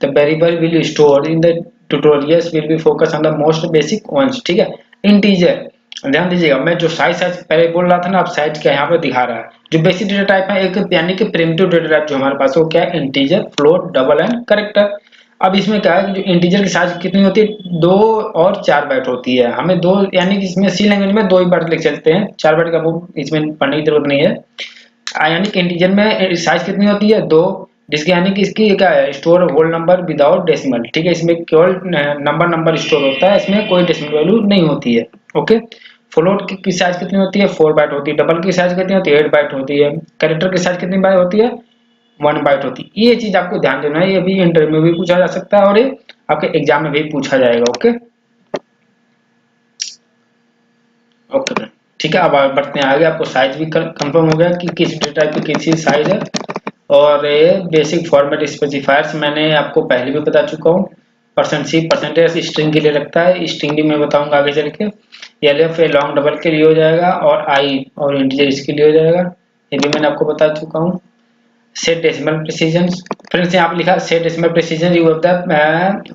A: the variable will store in the tutorials will be focus on the most basic ones. ठीक है, इंटीजर, ध्यान दीजिएगा, मैं जो साइज साइज पहले बोल रहा था ना, अब साइज क्या यहाँ पे दिखा रहा है। जो बेसिक डेटा टाइप है एक, यानी कि प्रिमिटिव डेटा टाइप जो हमारे पास, वो क्या है, integer float double and character. अब इसमें क्या है कि जो इंटीजर की साइज कितनी होती है, 2 और 4 बाइट होती है। हमें दो, यानी कि इसमें सी लैंग्वेज में 2 ही बाइट लिख चलते हैं, 4 बाइट का वो इसमें पढ़ने की जरूरत नहीं है। यानी कि इंटीजर में साइज कितनी होती है, 2, जिसकी यानी कि इसकी क्या है, store whole number without decimal. ठीक है, इसमें केवल नंबर स्टोर होता है, इसमें कोई डेसिमल वैल्यू नहीं होती है। ओके, फ्लोट की साइज कितनी होती है, 4 बाइट होती है। डबल की साइज कितनी होती है, 8 बाइट होती है। कैरेक्टर की साइज कितनी बाइट होती है, 1 बाइट होती है। ये चीज आपको ध्यान देना है, ये भी इंटरव्यू में भी पूछा जा सकता है और ये आपके एग्जाम में भी पूछा जाएगा। ओके ओके, ठीक है। अब बढ़ते हैं आगे। आपको साइज भी कंफर्म हो गया कि किस डेटा टाइप की किसी साइज है, और ये बेसिक फॉर्मेट स्पेसिफायर्स मैंने आपको पहले भी बता चुका हूँ। %C परसेंटेज स्ट्रिंग के लिए लगता है, स्ट्रिंग भी मैं बताऊंगा आगे चल के। LF लॉन्ग डबल के लिए हो जाएगा, और I और इंटीजर इसके लिए हो जाएगा, ये भी मैंने आपको बता चुका हूँ। सेट डेसिमल प्रिसीजन, फ्रेंड्स यहाँ पे लिखा set decimal precision, you have the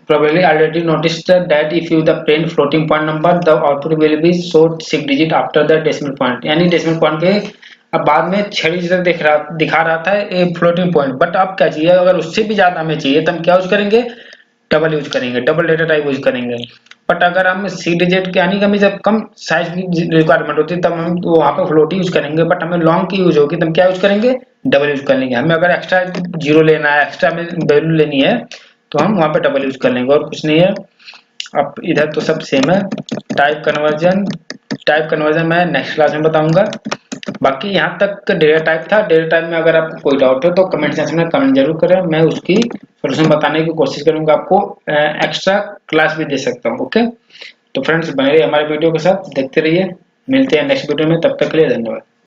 A: probably already noticed that if you the print floating point number the output will be showed 6 digit after the decimal point। यानी decimal point के अब बाद में 6 digit दिखा रहा था ये फ्लोटिंग पॉइंट, बट अब क्या चाहिए, अगर उससे भी ज्यादा हमें चाहिए तो हम क्या यूज करेंगे, डबल यूज करेंगे, डबल डेटा टाइप यूज करेंगे। बट अगर हम सी डिजिट के, यानी कि हमें जब कम साइज की रिक्वायरमेंट होती है तब हम तो वहाँ पे फ्लोट यूज करेंगे, बट हमें लॉन्ग की यूज होगी तो हम क्या यूज करेंगे, डबल यूज कर लेंगे। हमें अगर एक्स्ट्रा जीरो लेना है, एक्स्ट्रा में वैल्यू लेनी है, तो हम वहाँ पे डबल यूज कर लेंगे, और कुछ नहीं है। अब इधर तो सब सेम है। टाइप कन्वर्जन मैं नेक्स्ट क्लास में बताऊंगा। बाकी यहाँ तक डेटा टाइप था। डेटा टाइप में अगर आपको कोई डाउट है तो कमेंट सेक्शन में कमेंट जरूर करें, मैं उसकी सोल्यूशन बताने की कोशिश करूंगा, आपको एक्स्ट्रा क्लास भी दे सकता हूँ। ओके, तो फ्रेंड्स बने रहिए हमारे वीडियो के साथ, देखते रहिए। मिलते हैं नेक्स्ट वीडियो में, तब तक के लिए धन्यवाद।